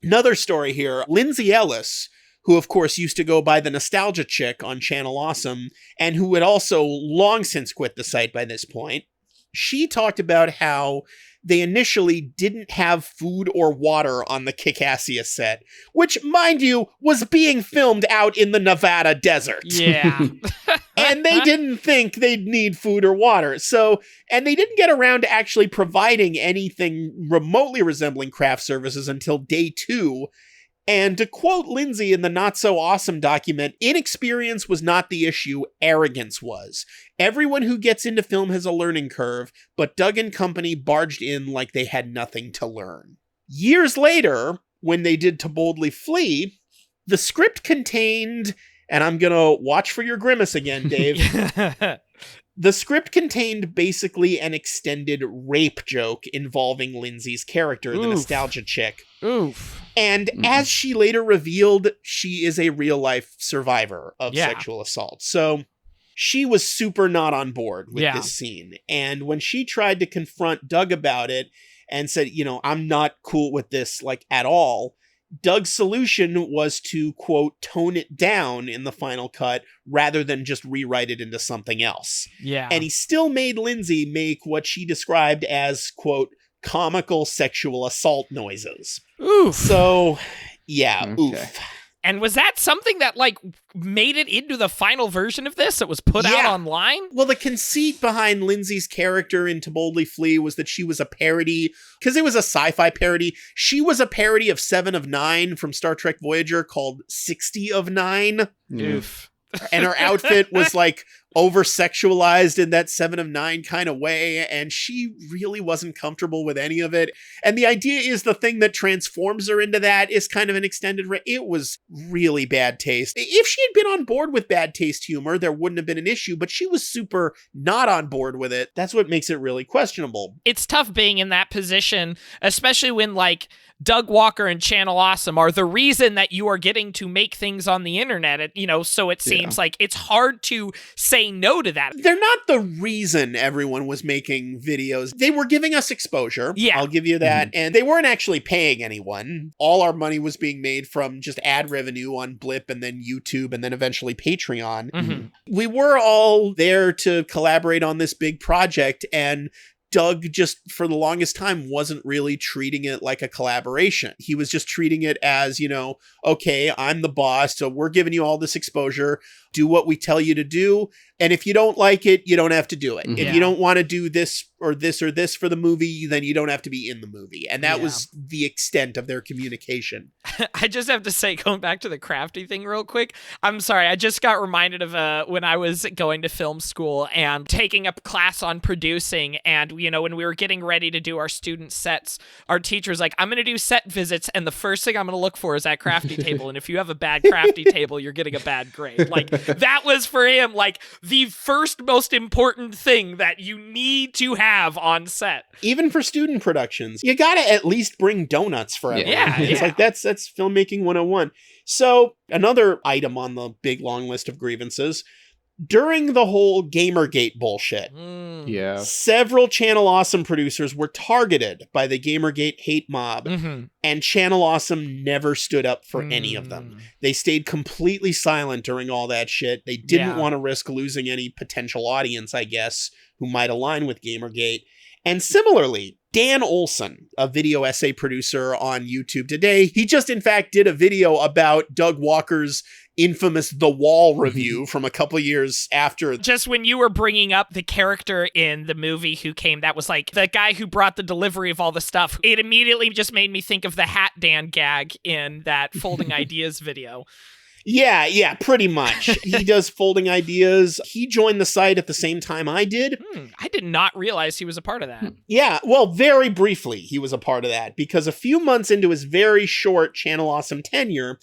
Another story here. Lindsay Ellis, who of course used to go by the Nostalgia Chick on Channel Awesome, and who had also long since quit the site by this point, she talked about how they initially didn't have food or water on the Kikassia set, which, mind you, was being filmed out in the Nevada desert. Yeah. And they didn't think they'd need food or water. So, and they didn't get around to actually providing anything remotely resembling craft services until day 2. And to quote Lindsay in the Not So Awesome document, inexperience was not the issue, arrogance was. Everyone who gets into film has a learning curve, but Doug and company barged in like they had nothing to learn. Years later, when they did To Boldly Flee, the script contained, and I'm gonna watch for your grimace again, Dave. The script contained basically an extended rape joke involving Lindsay's character, the Nostalgia Chick. Oof. And as she later revealed, she is a real-life survivor of sexual assault. So she was super not on board with this scene. And when she tried to confront Doug about it and said, I'm not cool with this, like, at all, Doug's solution was to, quote, tone it down in the final cut rather than just rewrite it into something else. Yeah. And he still made Lindsay make what she described as, quote, comical sexual assault noises. Oof. So, yeah, Okay. oof. And was that something that, like, made it into the final version of this that was put out online? Well, the conceit behind Lindsay's character in To Boldly Flee was that she was a parody, because it was a sci-fi parody. She was a parody of 7 of 9 from Star Trek Voyager called 60 of 9. Oof. And her outfit was like over-sexualized in that 7 of 9 kind of way, and she really wasn't comfortable with any of it. And the idea is the thing that transforms her into that is kind of an extended it was really bad taste. If she had been on board with bad taste humor, there wouldn't have been an issue, but she was super not on board with it. That's what makes it really questionable. It's tough being in that position, especially when, like, Doug Walker and Channel Awesome are the reason that you are getting to make things on the internet, so it seems like it's hard to say say no to that. They're not the reason everyone was making videos. They were giving us exposure. Yeah. I'll give you that. And they weren't actually paying anyone. All our money was being made from just ad revenue on Blip and then YouTube and then eventually Patreon. We were all there to collaborate on this big project, and Doug just for the longest time wasn't really treating it like a collaboration. He was just treating it as, okay, I'm the boss, so we're giving you all this exposure. Do what we tell you to do. And if you don't like it, you don't have to do it. If you don't want to do this or this or this for the movie, then you don't have to be in the movie. And that was the extent of their communication. I just have to say, going back to the crafty thing real quick, I'm sorry, I just got reminded of when I was going to film school and taking a class on producing. And, when we were getting ready to do our student sets, our teacher was like, I'm going to do set visits. And the first thing I'm going to look for is that crafty table. And if you have a bad crafty table, you're getting a bad grade. Like, that was for him, like, the first most important thing that you need to have on set. Even for student productions, you gotta at least bring donuts for everyone. Yeah. It's like, that's filmmaking 101. So another item on the big long list of grievances, during the whole Gamergate bullshit, several Channel Awesome producers were targeted by the Gamergate hate mob, and Channel Awesome never stood up for any of them. They stayed completely silent during all that shit. They didn't want to risk losing any potential audience, I guess, who might align with Gamergate. And similarly, Dan Olson, a video essay producer on YouTube today, he just in fact did a video about Doug Walker's infamous The Wall review from a couple years after. Just when you were bringing up the character in the movie who came, that was like the guy who brought the delivery of all the stuff, it immediately just made me think of the Hat Dan gag in that Folding Ideas video. Yeah, pretty much. He does Folding Ideas. He joined the site at the same time I did. I did not realize he was a part of that. Yeah, well, very briefly, he was a part of that, because a few months into his very short Channel Awesome tenure,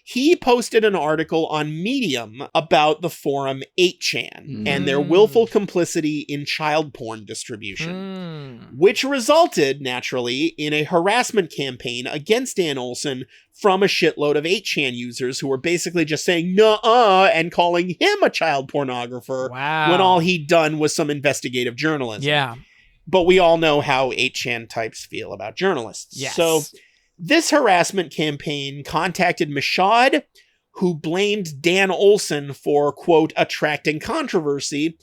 he posted an article on Medium about the forum 8chan and their willful complicity in child porn distribution, which resulted, naturally, in a harassment campaign against Dan Olson from a shitload of 8chan users who were basically just saying nuh-uh and calling him a child pornographer when all he'd done was some investigative journalism. Yeah. But we all know how 8chan types feel about journalists. Yes. So this harassment campaign contacted Michaud, who blamed Dan Olson for, quote, attracting controversy.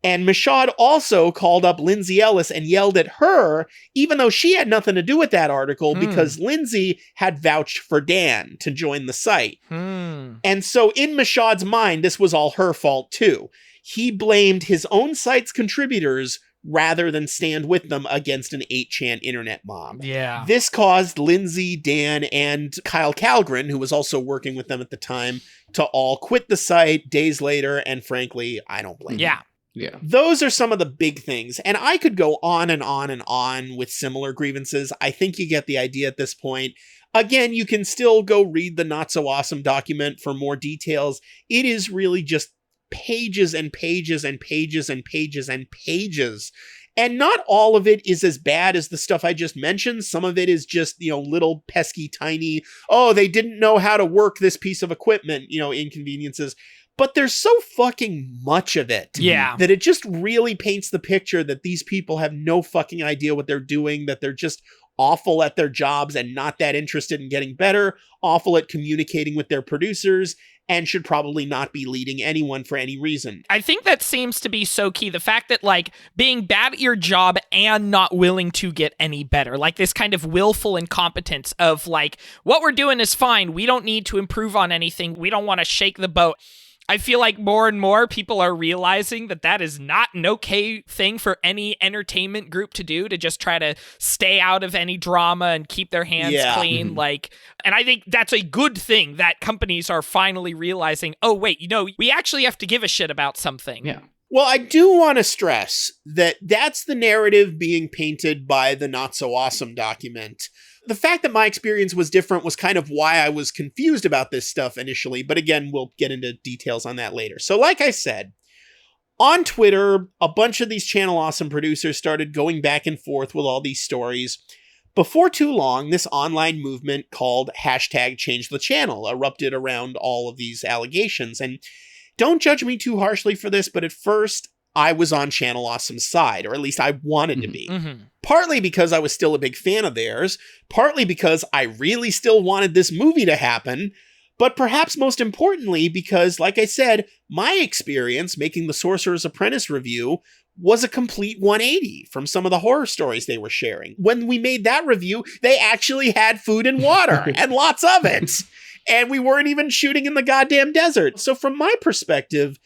And Michaud also called up Lindsay Ellis and yelled at her, even though she had nothing to do with that article, because Lindsay had vouched for Dan to join the site. And so in Michaud's mind, this was all her fault too. He blamed his own site's contributors rather than stand with them against an 8chan internet mob. Yeah. This caused Lindsay, Dan, and Kyle Calgren, who was also working with them at the time, to all quit the site days later, and frankly, I don't blame them. Yeah. Those are some of the big things, and I could go on and on and on with similar grievances. I think you get the idea at this point. Again, you can still go read the Not So Awesome document for more details. It is really just pages and pages and pages and pages and pages. And not all of it is as bad as the stuff I just mentioned. Some of it is just, little pesky tiny, they didn't know how to work this piece of equipment, inconveniences. But there's so fucking much of it that it just really paints the picture that these people have no fucking idea what they're doing, that they're just awful at their jobs and not that interested in getting better, awful at communicating with their producers, and should probably not be leading anyone for any reason. I think that seems to be so key. The fact that, being bad at your job and not willing to get any better. This kind of willful incompetence of, what we're doing is fine. We don't need to improve on anything. We don't want to shake the boat. I feel like more and more people are realizing that that is not an okay thing for any entertainment group to do, to just try to stay out of any drama and keep their hands clean. And I think that's a good thing that companies are finally realizing, oh, wait, we actually have to give a shit about something. Yeah. Well, I do want to stress that that's the narrative being painted by the Not So Awesome document. The fact that my experience was different was kind of why I was confused about this stuff initially, but again, we'll get into details on that later. So like I said, on Twitter, a bunch of these Channel Awesome producers started going back and forth with all these stories. Before too long, this online movement called #ChangeTheChannel erupted around all of these allegations, and Don't judge me too harshly for this, but at first I was on Channel Awesome's side, or at least I wanted to be. Partly because I was still a big fan of theirs, partly because I really still wanted this movie to happen, but perhaps most importantly because, like I said, my experience making the Sorcerer's Apprentice review was a complete 180 from some of the horror stories they were sharing. When we made that review, they actually had food and water, and lots of it. And we weren't even shooting in the goddamn desert. So from my perspective,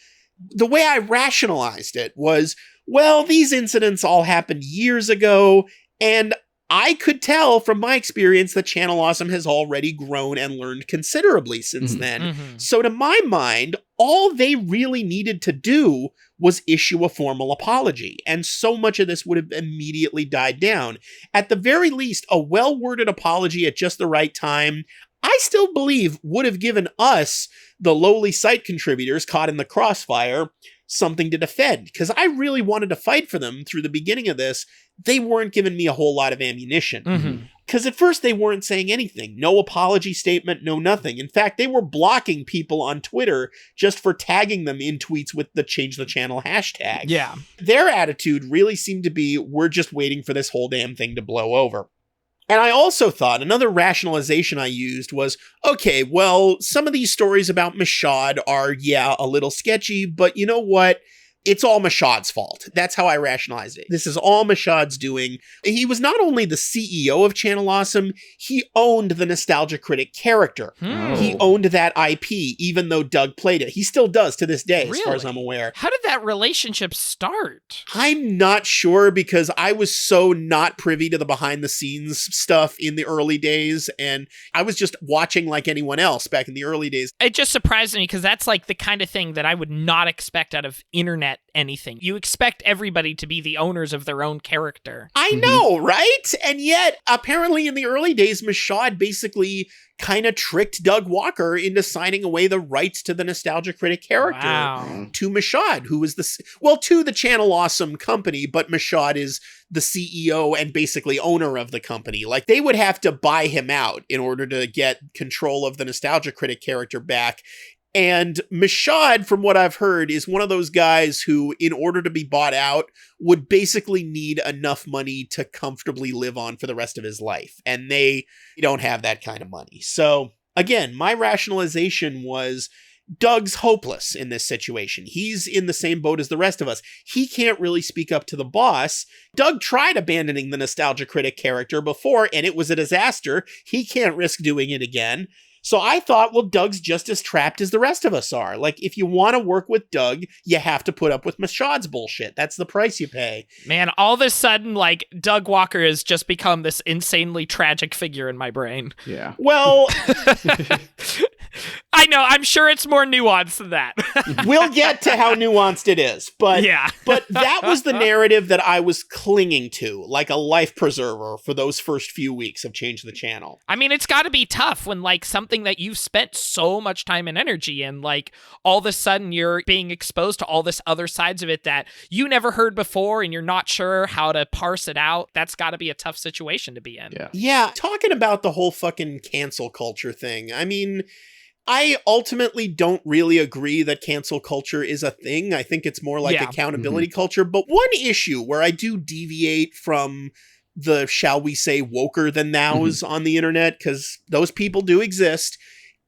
the way I rationalized it was, well, these incidents all happened years ago, and I could tell from my experience that Channel Awesome has already grown and learned considerably since then. So to my mind, all they really needed to do was issue a formal apology, and so much of this would have immediately died down. At the very least, a well-worded apology at just the right time, I still believe would have given us, the lowly site contributors caught in the crossfire, something to defend, because I really wanted to fight for them through the beginning of this. They weren't giving me a whole lot of ammunition. Because at first they weren't saying anything. No apology statement, no nothing. In fact, they were blocking people on Twitter just for tagging them in tweets with the Change the Channel hashtag. Yeah. Their attitude really seemed to be, we're just waiting for this whole damn thing to blow over. And I also thought another rationalization I used was, okay, well, some of these stories about Michaud are, yeah, a little sketchy, but you know what? It's all Michaud's fault. That's how I rationalized it. This is all Michaud's doing. He was not only the CEO of Channel Awesome, he owned the Nostalgia Critic character. He owned that IP, even though Doug played it. He still does to this day, as far as I'm aware. How did that relationship start? I'm not sure, because I was so not privy to the behind the scenes stuff in the early days, and I was just watching like anyone else back in the early days. It just surprised me because that's like the kind of thing that I would not expect out of internet anything. You expect everybody to be the owners of their own character. I know, right? And yet, apparently in the early days, Michaud basically kind of tricked Doug Walker into signing away the rights to the Nostalgia Critic character to Michaud, who was to the Channel Awesome company, but Michaud is the CEO and basically owner of the company. Like, they would have to buy him out in order to get control of the Nostalgia Critic character back. And Michaud, from what I've heard, is one of those guys who, in order to be bought out, would basically need enough money to comfortably live on for the rest of his life. And they don't have that kind of money. So, again, my rationalization was, Doug's hopeless in this situation. He's in the same boat as the rest of us. He can't really speak up to the boss. Doug tried abandoning the Nostalgia Critic character before, and it was a disaster. He can't risk doing it again. So I thought, well, Doug's just as trapped as the rest of us are. Like, if you want to work with Doug, you have to put up with Michaud's bullshit. That's the price you pay. Man, all of a sudden, like, Doug Walker has just become this insanely tragic figure in my brain. Yeah. Well, I know, I'm sure it's more nuanced than that. we'll get to how nuanced it is, but yeah. But that was the narrative that I was clinging to, like a life preserver for those first few weeks of Change the Channel. I mean, it's got to be tough when, like, something that you've spent so much time and energy in, like, all of a sudden you're being exposed to all this other sides of it that you never heard before and you're not sure how to parse it out. That's got to be a tough situation to be in. Yeah, talking about the whole fucking cancel culture thing, I mean, I ultimately don't really agree that cancel culture is a thing. I think it's more like accountability culture. But one issue where I do deviate from the, shall we say, woker than thous on the internet, because those people do exist,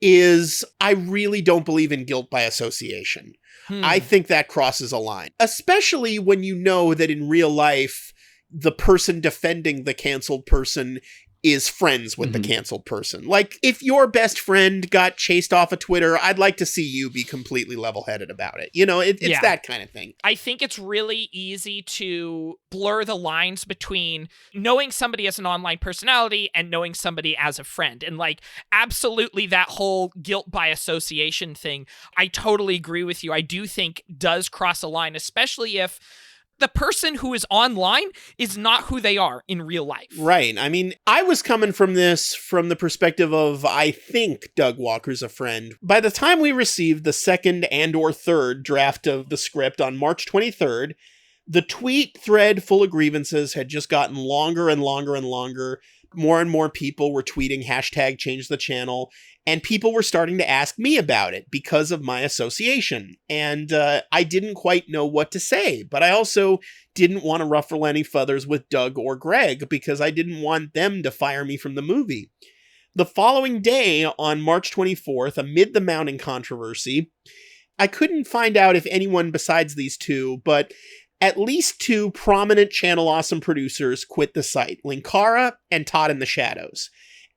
is I really don't believe in guilt by association. I think that crosses a line, especially when you know that in real life, the person defending the canceled person is friends with the canceled person. Like, if your best friend got chased off of Twitter, I'd like to see you be completely level-headed about it. You know, it's that kind of thing. I think it's really easy to blur the lines between knowing somebody as an online personality and knowing somebody as a friend. And, like, absolutely that whole guilt by association thing, I totally agree with you. I do think does cross a line, especially if the person who is online is not who they are in real life. Right. I mean, I was coming from this from the perspective of, I think Doug Walker's a friend. By the time we received the second and or third draft of the script on March 23rd, the tweet thread full of grievances had just gotten longer and longer and longer. More and more people were tweeting hashtag change the channel. And people were starting to ask me about it because of my association. And I didn't quite know what to say, but I also didn't want to ruffle any feathers with Doug or Greg because I didn't want them to fire me from the movie. The following day, on March 24th, amid the mounting controversy, I couldn't find out if anyone besides these two, but at least two prominent Channel Awesome producers quit the site, Linkara and Todd in the Shadows.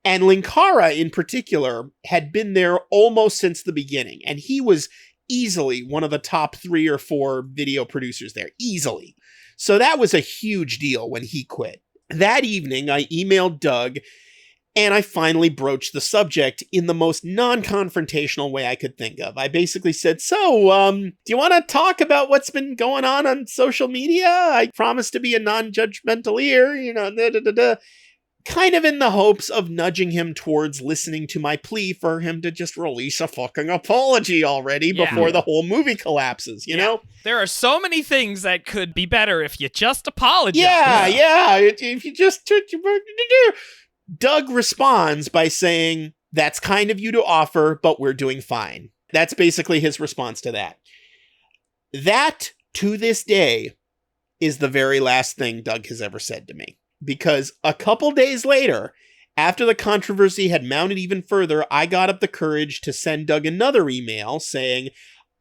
And Linkara, in particular, had been there almost since the beginning, and he was easily one of the top 3 or 4 video producers there, easily. So that was a huge deal when he quit. That evening, I emailed Doug, and I finally broached the subject in the most non-confrontational way I could think of. I basically said, do you want to talk about what's been going on social media? I promise to be a non-judgmental ear, kind of in the hopes of nudging him towards listening to my plea for him to just release a fucking apology already before the whole movie collapses, you know? There are so many things that could be better if you just apologize. Yeah. If you just... Doug responds by saying, "That's kind of you to offer, but we're doing fine." That's basically his response to that. That, to this day, is the very last thing Doug has ever said to me. Because a couple days later, after the controversy had mounted even further, I got up the courage to send Doug another email saying,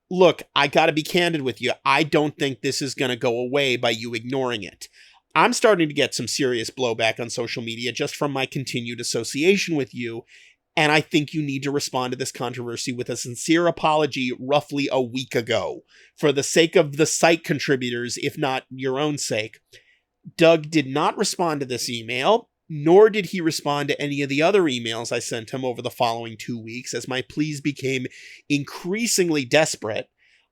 "Look, I gotta be candid with you. I don't think this is gonna go away by you ignoring it. I'm starting to get some serious blowback on social media just from my continued association with you, and I think you need to respond to this controversy with a sincere apology roughly a week ago, for the sake of the site contributors, if not your own sake." Doug did not respond to this email, nor did he respond to any of the other emails I sent him over the following 2 weeks as my pleas became increasingly desperate.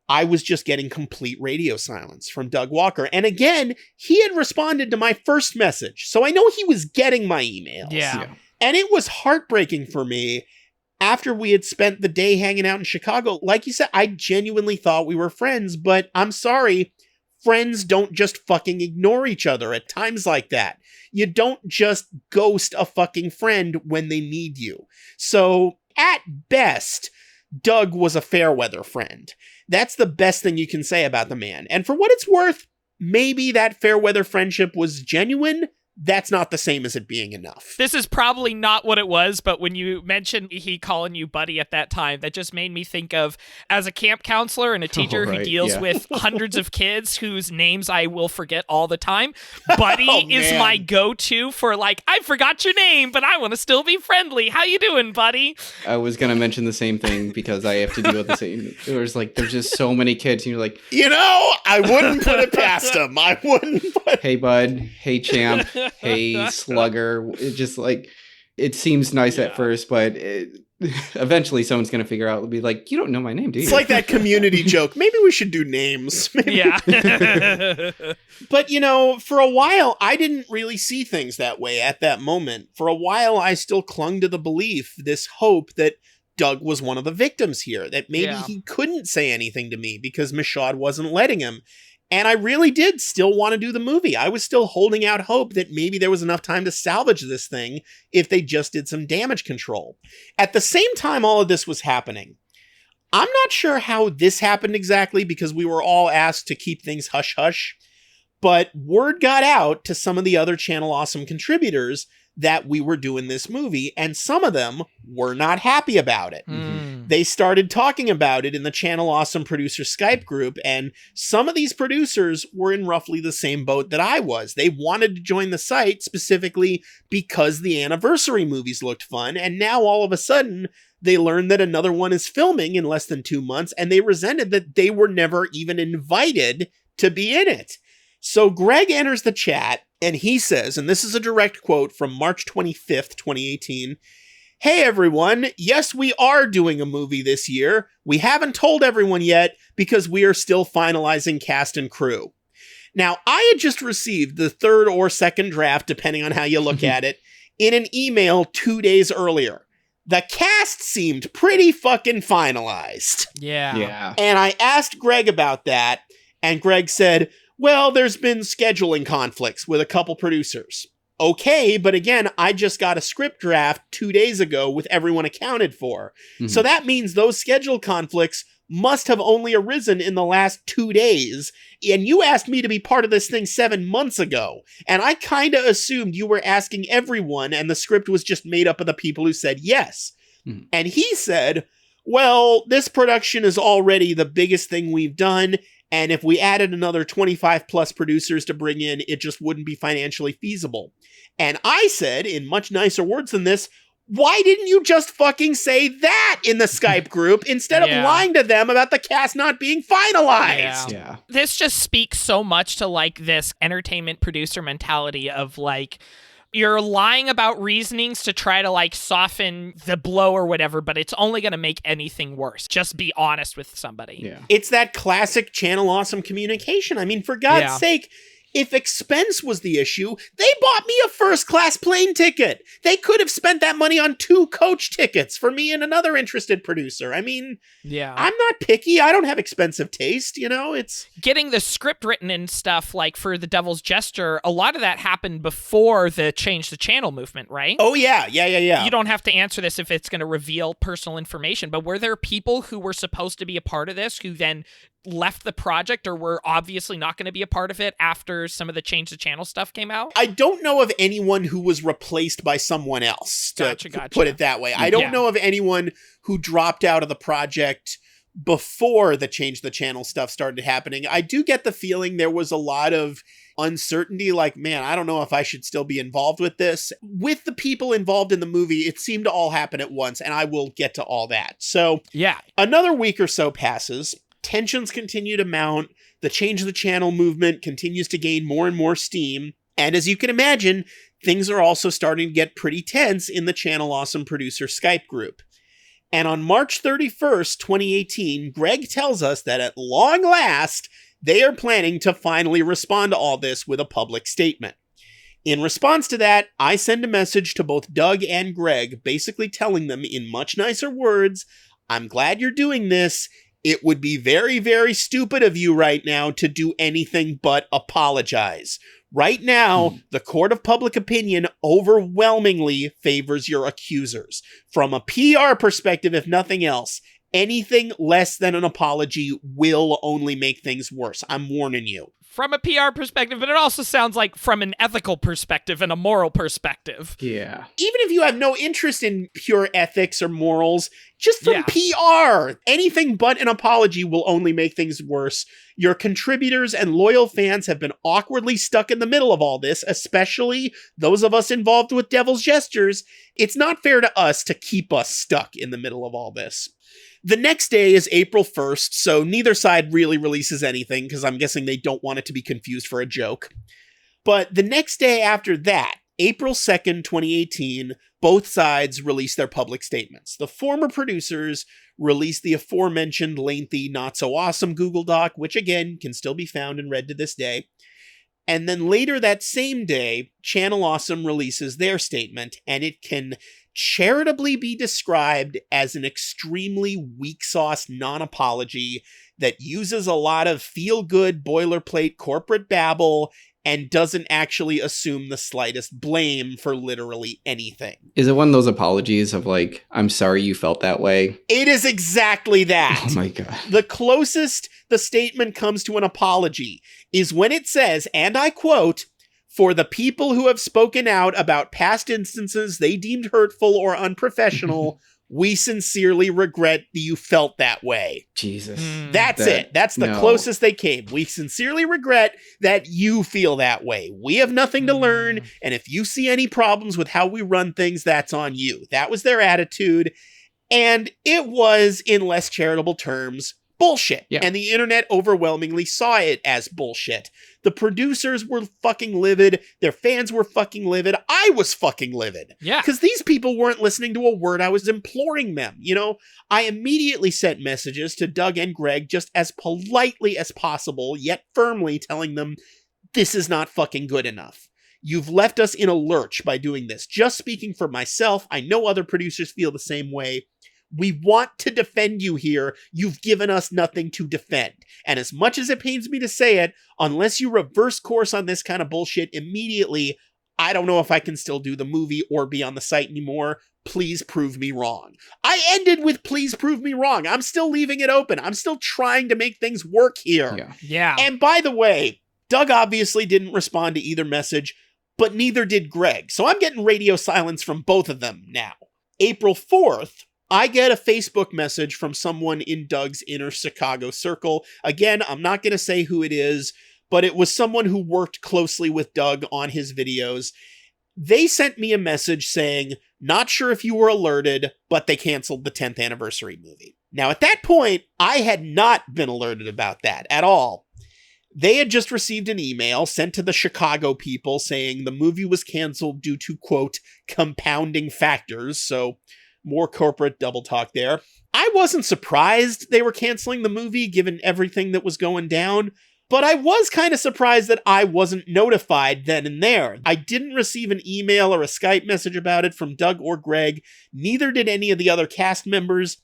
I was just getting complete radio silence from Doug Walker. And again, he had responded to my first message, so I know he was getting my emails. Yeah. And it was heartbreaking for me after we had spent the day hanging out in Chicago. Like you said, I genuinely thought we were friends, but I'm sorry, friends don't just fucking ignore each other at times like that. You don't just ghost a fucking friend when they need you. So, at best, Doug was a fair weather friend. That's the best thing you can say about the man. And for what it's worth, maybe that fair weather friendship was genuine. That's not the same as it being enough. This is probably not what it was, but when you mentioned he calling you buddy at that time, that just made me think of, as a camp counselor and a teacher who deals with hundreds of kids whose names I will forget all the time, buddy is my go-to for like, I forgot your name, but I want to still be friendly. How you doing, buddy? I was going to mention the same thing because I have to deal with the same. There's just so many kids and you're like, I wouldn't put it past him. I wouldn't put... Hey, bud. Hey, champ. Hey, slugger. It just it seems nice at first, but eventually someone's going to figure out, it'll be like, you don't know my name, do you? It's like that community joke. Maybe we should do names. Yeah. But, for a while, I didn't really see things that way at that moment. For a while, I still clung to the belief, this hope that Doug was one of the victims here, that maybe he couldn't say anything to me because Michaud wasn't letting him. And I really did still want to do the movie. I was still holding out hope that maybe there was enough time to salvage this thing if they just did some damage control. At the same time all of this was happening, I'm not sure how this happened exactly because we were all asked to keep things hush-hush, but word got out to some of the other Channel Awesome contributors that we were doing this movie, and some of them were not happy about it. They started talking about it in the Channel Awesome producer Skype group, and some of these producers were in roughly the same boat that I was. They wanted to join the site specifically because the anniversary movies looked fun, and now all of a sudden, they learned that another one is filming in less than 2 months, and they resented that they were never even invited to be in it. So Greg enters the chat, and he says, and this is a direct quote from March 25th, 2018, "Hey everyone, yes we are doing a movie this year. We haven't told everyone yet because we are still finalizing cast and crew." Now, I had just received the third or second draft, depending on how you look at it, in an email 2 days earlier. The cast seemed pretty fucking finalized. Yeah. And I asked Greg about that, and Greg said, "Well, there's been scheduling conflicts with a couple producers." okay, but again, I just got a script draft 2 days ago with everyone accounted for. So that means those schedule conflicts must have only arisen in the last 2 days. And you asked me to be part of this thing 7 months ago. And I kind of assumed you were asking everyone and the script was just made up of the people who said yes. And he said, well, this production is already the biggest thing we've done. And if we added another 25 plus producers to bring in, it just wouldn't be financially feasible. And I said, in much nicer words than this, why didn't you just fucking say that in the Skype group instead of lying to them about the cast not being finalized? Yeah. This just speaks so much to like this entertainment producer mentality of like, you're lying about reasonings to try to like soften the blow or whatever, but it's only going to make anything worse. Just be honest with somebody. Yeah. It's that classic Channel Awesome communication. I mean, for God's sake, if expense was the issue, they bought me a first-class plane ticket. They could have spent that money on 2 coach tickets for me and another interested producer. I mean, I'm not picky. I don't have expensive taste, you know? It's getting the script written and stuff like for The Devil's Jester, a lot of that happened before the Change the Channel movement, right? Oh, yeah. You don't have to answer this if it's going to reveal personal information, but were there people who were supposed to be a part of this who then left the project or were obviously not going to be a part of it after some of the Change the Channel stuff came out? I don't know of anyone who was replaced by someone else, to put it that way. I don't know of anyone who dropped out of the project before the Change the Channel stuff started happening. I do get the feeling there was a lot of uncertainty, like, man, I don't know if I should still be involved with this. With the people involved in the movie, it seemed to all happen at once, and I will get to all that. So, another week or so passes. Tensions continue to mount. The Change the Channel movement continues to gain more and more steam. And as you can imagine, things are also starting to get pretty tense in the Channel Awesome producer Skype group. And on March 31st, 2018, Greg tells us that at long last, they are planning to finally respond to all this with a public statement. In response to that, I send a message to both Doug and Greg, basically telling them in much nicer words, I'm glad you're doing this. It would be very, very stupid of you right now to do anything but apologize. Right now, the court of public opinion overwhelmingly favors your accusers. From a PR perspective, if nothing else, anything less than an apology will only make things worse. I'm warning you. From a PR perspective, but it also sounds like from an ethical perspective and a moral perspective. Yeah. Even if you have no interest in pure ethics or morals, just from PR, anything but an apology will only make things worse. Your contributors and loyal fans have been awkwardly stuck in the middle of all this, especially those of us involved with Devil's Jesters. It's not fair to us to keep us stuck in the middle of all this. The next day is April 1st, so neither side really releases anything, because I'm guessing they don't want it to be confused for a joke. But the next day after that, April 2nd, 2018, both sides release their public statements. The former producers released the aforementioned lengthy Not So Awesome Google Doc, which again can still be found and read to this day. And then later that same day, Channel Awesome releases their statement, and it can charitably be described as an extremely weak sauce non-apology that uses a lot of feel-good boilerplate corporate babble and doesn't actually assume the slightest blame for literally anything. Is it one of those apologies of like, I'm sorry you felt that way? It is exactly that. Oh my God. The closest the statement comes to an apology is when it says, and I quote, "For the people who have spoken out about past instances they deemed hurtful or unprofessional, we sincerely regret that you felt that way." Jesus. That's it. That's the closest they came. We sincerely regret that you feel that way. We have nothing to learn, and if you see any problems with how we run things, that's on you. That was their attitude, and it was, in less charitable terms, bullshit. Yeah. And the internet overwhelmingly saw it as bullshit. The producers were fucking livid. Their fans were fucking livid. I was fucking livid. Yeah. Because these people weren't listening to a word I was imploring them. You know, I immediately sent messages to Doug and Greg just as politely as possible, yet firmly telling them, this is not fucking good enough. You've left us in a lurch by doing this. Just speaking for myself, I know other producers feel the same way. We want to defend you here. You've given us nothing to defend. And as much as it pains me to say it, unless you reverse course on this kind of bullshit immediately, I don't know if I can still do the movie or be on the site anymore. Please prove me wrong. I ended with please prove me wrong. I'm still leaving it open. I'm still trying to make things work here. Yeah. And by the way, Doug obviously didn't respond to either message, but neither did Greg. So I'm getting radio silence from both of them now. April 4th, I get a Facebook message from someone in Doug's inner Chicago circle. Again, I'm not going to say who it is, but it was someone who worked closely with Doug on his videos. They sent me a message saying, not sure if you were alerted, but they canceled the 10th anniversary movie. Now, at that point, I had not been alerted about that at all. They had just received an email sent to the Chicago people saying the movie was canceled due to, quote, compounding factors. So more corporate double talk there. I wasn't surprised they were canceling the movie given everything that was going down, but I was kind of surprised that I wasn't notified then and there. I didn't receive an email or a Skype message about it from Doug or Greg. Neither did any of the other cast members.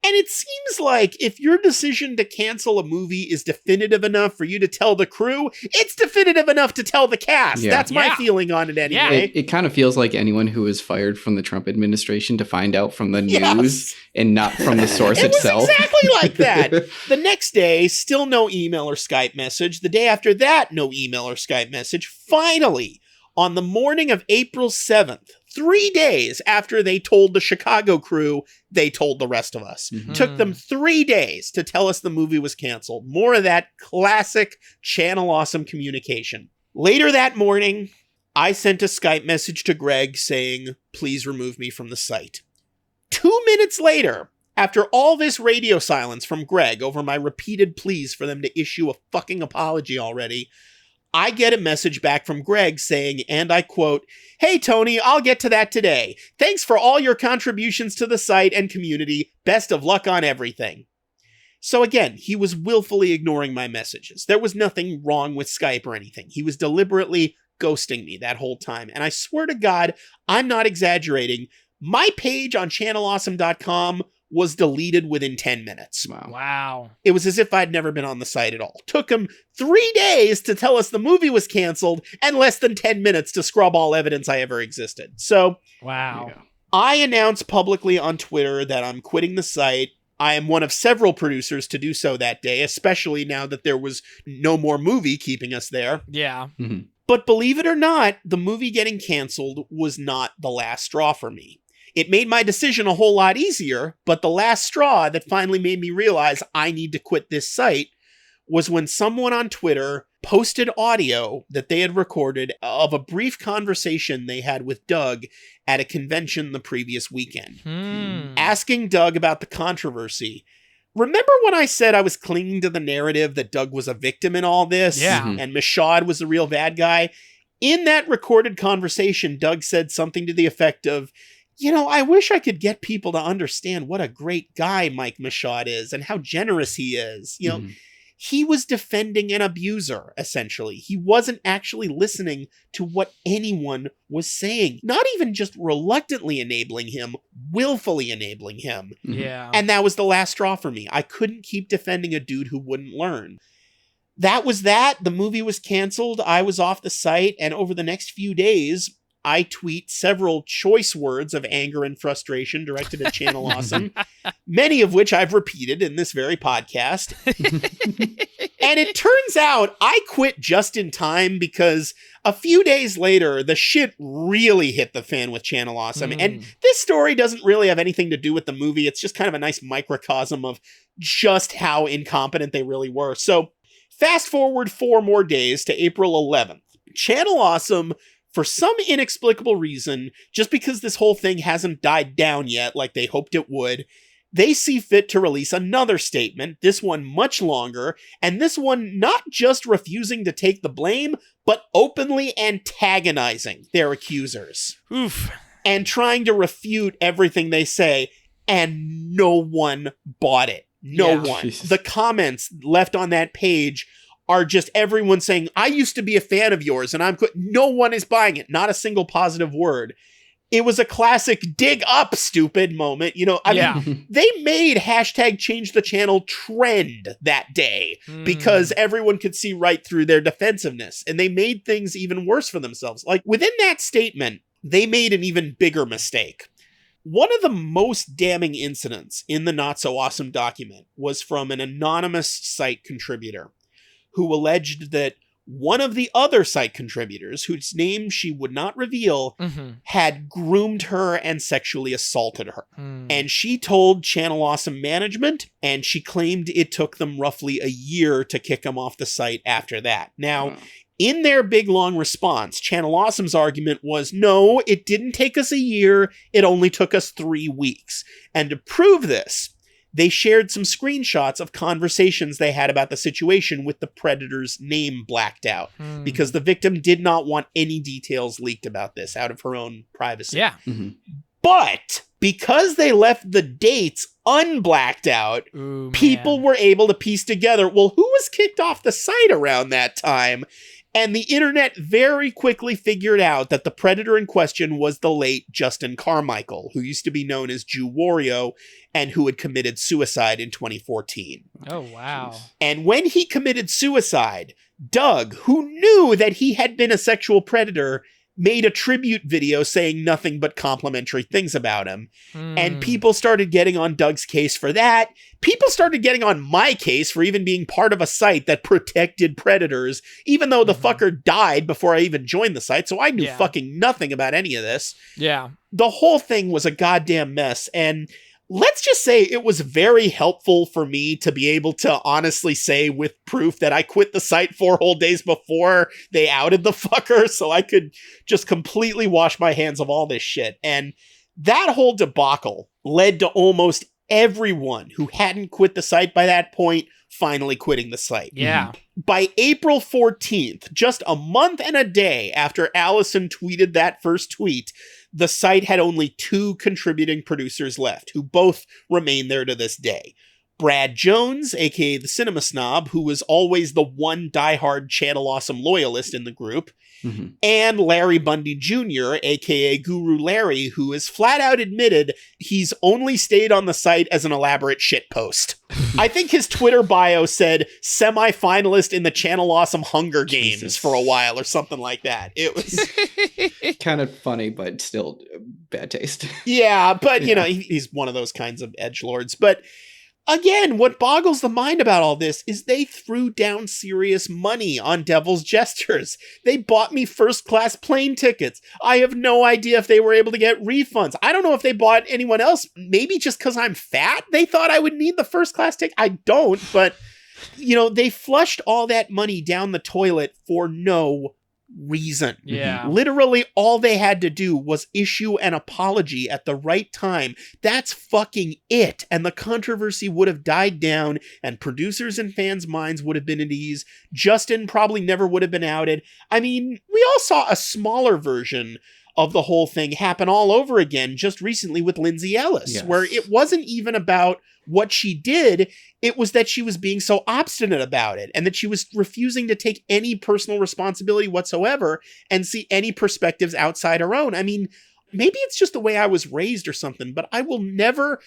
And it seems like if your decision to cancel a movie is definitive enough for you to tell the crew, it's definitive enough to tell the cast. That's my feeling on it anyway. It kind of feels like anyone who was fired from the Trump administration to find out from the news and not from the source itself. It was exactly like that. The next day, still no email or Skype message. The day after that, no email or Skype message. Finally, on the morning of April 7th, 3 days after they told the Chicago crew, they told the rest of us. Mm-hmm. Took them 3 days to tell us the movie was canceled. More of that classic Channel Awesome communication. Later that morning, I sent a Skype message to Greg saying, please remove me from the site. 2 minutes later, after all this radio silence from Greg over my repeated pleas for them to issue a fucking apology already, I get a message back from Greg saying, and I quote, hey, Tony, I'll get to that today. Thanks for all your contributions to the site and community. Best of luck on everything. So again, he was willfully ignoring my messages. There was nothing wrong with Skype or anything. He was deliberately ghosting me that whole time. And I swear to God, I'm not exaggerating. My page on channelawesome.com was deleted within 10 minutes. Wow. It was as if I'd never been on the site at all. Took him 3 days to tell us the movie was canceled and less than 10 minutes to scrub all evidence I ever existed. So, wow. I announced publicly on Twitter that I'm quitting the site. I am one of several producers to do so that day, especially now that there was no more movie keeping us there. Yeah. Mm-hmm. But believe it or not, the movie getting canceled was not the last straw for me. It made my decision a whole lot easier, but the last straw that finally made me realize I need to quit this site was when someone on Twitter posted audio that they had recorded of a brief conversation they had with Doug at a convention the previous weekend, asking Doug about the controversy. Remember when I said I was clinging to the narrative that Doug was a victim in all this? Yeah. And Michaud was the real bad guy? In that recorded conversation, Doug said something to the effect of, you know, I wish I could get people to understand what a great guy Mike Michaud is and how generous he is. You know, he was defending an abuser, essentially. He wasn't actually listening to what anyone was saying. Not even just reluctantly enabling him, willfully enabling him. Yeah. And that was the last straw for me. I couldn't keep defending a dude who wouldn't learn. That was that. The movie was canceled. I was off the site. And over the next few days, I tweet several choice words of anger and frustration directed at Channel Awesome, many of which I've repeated in this very podcast. And it turns out I quit just in time because a few days later, the shit really hit the fan with Channel Awesome. And this story doesn't really have anything to do with the movie. It's just kind of a nice microcosm of just how incompetent they really were. So fast forward 4 more days to April 11th. Channel Awesome, for some inexplicable reason, just because this whole thing hasn't died down yet like they hoped it would, they see fit to release another statement, this one much longer, and this one not just refusing to take the blame, but openly antagonizing their accusers. Oof. And trying to refute everything they say, and no one bought it. No one. Jesus. The comments left on that page are just everyone saying, I used to be a fan of yours, and no one is buying it. Not a single positive word. It was a classic dig up, stupid moment. You know, I mean, they made hashtag change the channel trend that day because everyone could see right through their defensiveness. And they made things even worse for themselves. Like within that statement, they made an even bigger mistake. One of the most damning incidents in the Not So Awesome document was from an anonymous site contributor who alleged that one of the other site contributors, whose name she would not reveal, had groomed her and sexually assaulted her. And she told Channel Awesome management, and she claimed it took them roughly a year to kick him off the site after that. Now, in their big long response, Channel Awesome's argument was, no, it didn't take us a year, it only took us 3 weeks. And to prove this, they shared some screenshots of conversations they had about the situation with the predator's name blacked out because the victim did not want any details leaked about this out of her own privacy. Yeah. But because they left the dates unblacked out, people were able to piece together, well, who was kicked off the site around that time? And the internet very quickly figured out that the predator in question was the late Justin Carmichael, who used to be known as Jew Wario and who had committed suicide in 2014. Oh, wow. And when he committed suicide, Doug, who knew that he had been a sexual predator, made a tribute video saying nothing but complimentary things about him. And people started getting on Doug's case for that. People started getting on my case for even being part of a site that protected predators, even though the fucker died before I even joined the site. So I knew fucking nothing about any of this. Yeah. The whole thing was a goddamn mess. And let's just say it was very helpful for me to be able to honestly say with proof that I quit the site 4 whole days before they outed the fucker, so I could just completely wash my hands of all this shit. And that whole debacle led to almost everyone who hadn't quit the site by that point finally quitting the site. Yeah. By April 14th, just a month and a day after Allison tweeted that first tweet, the site had only 2 contributing producers left, who both remain there to this day. Brad Jones, aka the Cinema Snob, who was always the one diehard Channel Awesome loyalist in the group, and Larry Bundy Jr., aka Guru Larry, who has flat out admitted he's only stayed on the site as an elaborate shitpost. I think his Twitter bio said semi-finalist in the Channel Awesome Hunger Games for a while or something like that. It was kind of funny, but still bad taste. Yeah, but you know, he's one of those kinds of edgelords. But again, what boggles the mind about all this is they threw down serious money on Devil's Jesters. They bought me first-class plane tickets. I have no idea if they were able to get refunds. I don't know if they bought anyone else. Maybe just because I'm fat, they thought I would need the first-class ticket. I don't, but, you know, they flushed all that money down the toilet for no reason. Yeah. Literally all they had to do was issue an apology at the right time. That's fucking it. And the controversy would have died down and producers and fans' minds would have been at ease. Justin probably never would have been outed. I mean, we all saw a smaller version of the whole thing happen all over again just recently with Lindsay Ellis, where it wasn't even about what she did. It was that she was being so obstinate about it and that she was refusing to take any personal responsibility whatsoever and see any perspectives outside her own. I mean, maybe it's just the way I was raised or something, but I will never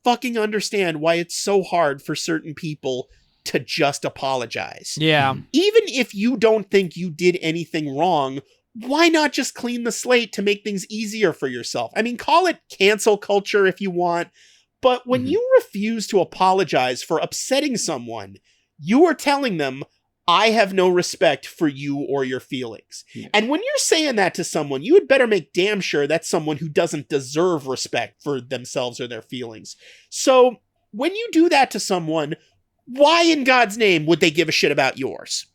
fucking understand why it's so hard for certain people to just apologize. Yeah. Even if you don't think you did anything wrong, why not just clean the slate to make things easier for yourself? I mean, call it cancel culture if you want, but when you refuse to apologize for upsetting someone, you are telling them, I have no respect for you or your feelings. And when you're saying that to someone, you had better make damn sure that's someone who doesn't deserve respect for themselves or their feelings. So when you do that to someone, why in God's name would they give a shit about yours?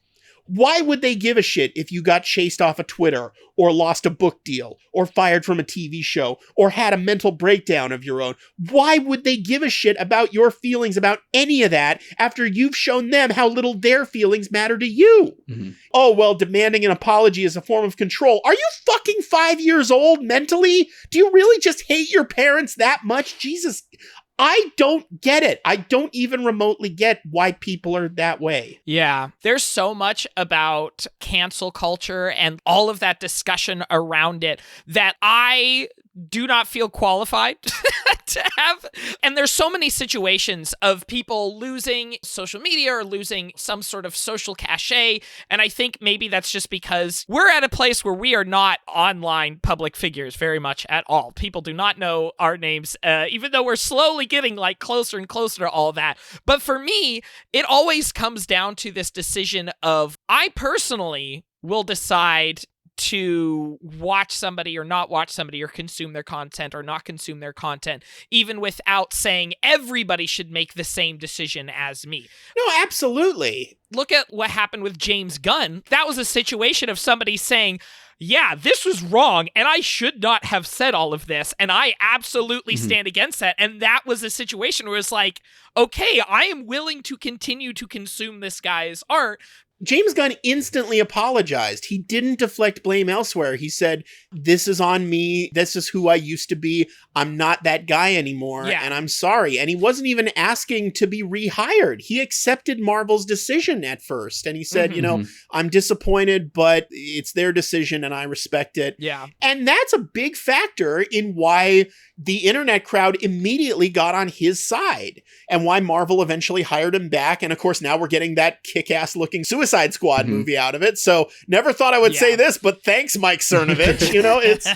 Why would they give a shit if you got chased off of Twitter or lost a book deal or fired from a TV show or had a mental breakdown of your own? Why would they give a shit about your feelings about any of that after you've shown them how little their feelings matter to you? Oh, well, demanding an apology is a form of control. Are you fucking 5 years old mentally? Do you really just hate your parents that much? Jesus, I don't get it. I don't even remotely get why people are that way. Yeah. There's so much about cancel culture and all of that discussion around it that I do not feel qualified to have. And there's so many situations of people losing social media or losing some sort of social cachet. And I think maybe that's just because we're at a place where we are not online public figures very much at all. People do not know our names, even though we're slowly getting like closer and closer to all that. But for me, it always comes down to this decision of I personally will decide to watch somebody or not watch somebody or consume their content or not consume their content, even without saying everybody should make the same decision as me. No, absolutely. Look at what happened with James Gunn. That was a situation of somebody saying, yeah, this was wrong, and I should not have said all of this, and I absolutely stand against that. And that was a situation where it's like, okay, I am willing to continue to consume this guy's art. James Gunn instantly apologized. He didn't deflect blame elsewhere. He said, this is on me. This is who I used to be. I'm not that guy anymore, and I'm sorry. And he wasn't even asking to be rehired. He accepted Marvel's decision at first. And he said, you know, I'm disappointed, but it's their decision and I respect it. Yeah. And that's a big factor in why the internet crowd immediately got on his side and why Marvel eventually hired him back. And of course, now we're getting that kick-ass looking Suicide Squad movie out of it. So never thought I would say this, but thanks, Mike Cernovich. You know, it's...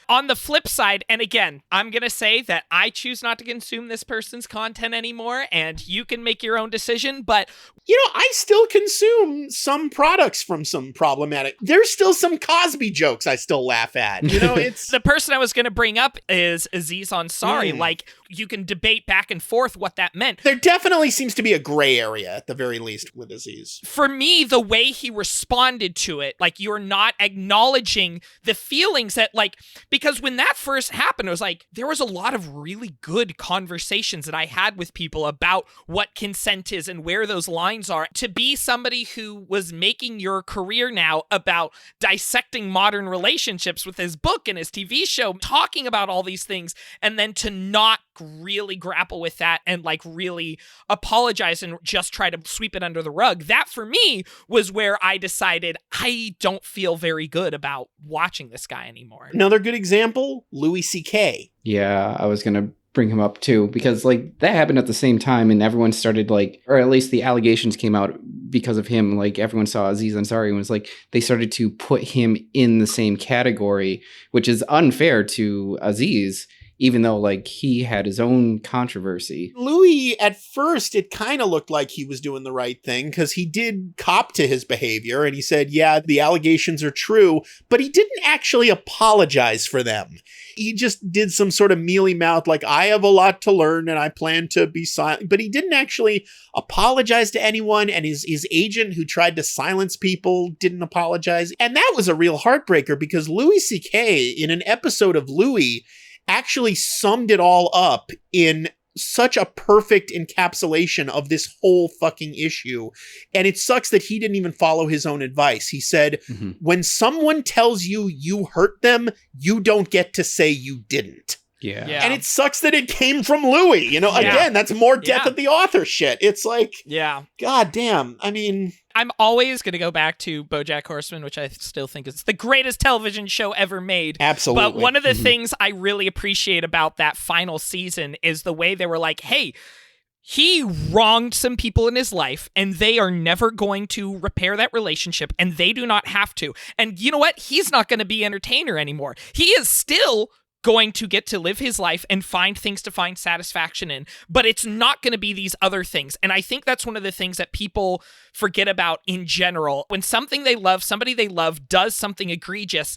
On the flip side, and again, I'm going to say that I choose not to consume this person's content anymore, and you can make your own decision, but... You know, I still consume some products from some problematic... There's still some Cosby jokes I still laugh at. You know, it's... The person I was going to bring up is Aziz Ansari. Like, you can debate back and forth what that meant. There definitely seems to be a gray area, at the very least, with Aziz. For me, the way he responded to it, like, you're not acknowledging the feelings that, like... Because when that first happened, it was like, there was a lot of really good conversations that I had with people about what consent is and where those lines are. To be somebody who was making your career now about dissecting modern relationships with his book and his TV show, talking about all these things, and then to not really grapple with that and like really apologize and just try to sweep it under the rug. That for me was where I decided I don't feel very good about watching this guy anymore. Another good example, Louis C.K. Yeah, I was going to bring him up too, because like that happened at the same time and everyone started like, or at least the allegations came out because of him. Like everyone saw Aziz Ansari and was like, they started to put him in the same category, which is unfair to Aziz, even though like he had his own controversy. Louis, at first, it kind of looked like he was doing the right thing because he did cop to his behavior and he said, yeah, the allegations are true, but he didn't actually apologize for them. He just did some sort of mealy mouth, like, I have a lot to learn and I plan to be silent. But he didn't actually apologize to anyone. And his agent who tried to silence people didn't apologize. And that was a real heartbreaker because Louis C.K. in an episode of Louis actually summed it all up in such a perfect encapsulation of this whole fucking issue. And it sucks that he didn't even follow his own advice. He said, when someone tells you you hurt them, you don't get to say you didn't. Yeah. And it sucks that it came from Louis. You know, again, that's more death of the author shit. It's like, God damn. I mean... I'm always going to go back to BoJack Horseman, which I still think is the greatest television show ever made. Absolutely. But one of the things I really appreciate about that final season is the way they were like, hey, he wronged some people in his life, and they are never going to repair that relationship, and they do not have to. And you know what? He's not going to be entertainer anymore. He is still going to get to live his life and find things to find satisfaction in, but it's not going to be these other things. And I think that's one of the things that people forget about in general. When something they love, somebody they love does something egregious,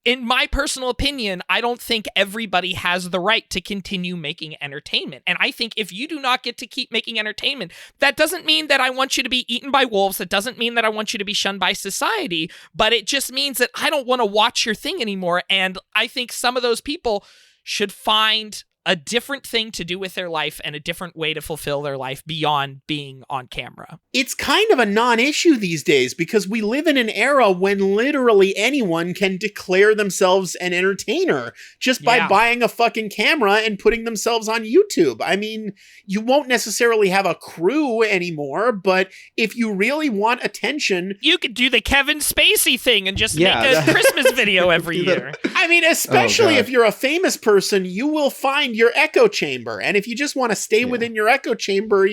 in my personal opinion, I don't think everybody has the right to continue making entertainment. And I think if you do not get to keep making entertainment, that doesn't mean that I want you to be eaten by wolves. That doesn't mean that I want you to be shunned by society, but it just means that I don't want to watch your thing anymore. And I think some of those people should find a different thing to do with their life and a different way to fulfill their life beyond being on camera. It's kind of a non-issue these days because we live in an era when literally anyone can declare themselves an entertainer just by buying a fucking camera and putting themselves on YouTube. I mean, you won't necessarily have a crew anymore, but if you really want attention... You could do the Kevin Spacey thing and just make a Christmas video every year. I mean, especially if you're a famous person, you will find your echo chamber. And if you just want to stay within your echo chamber,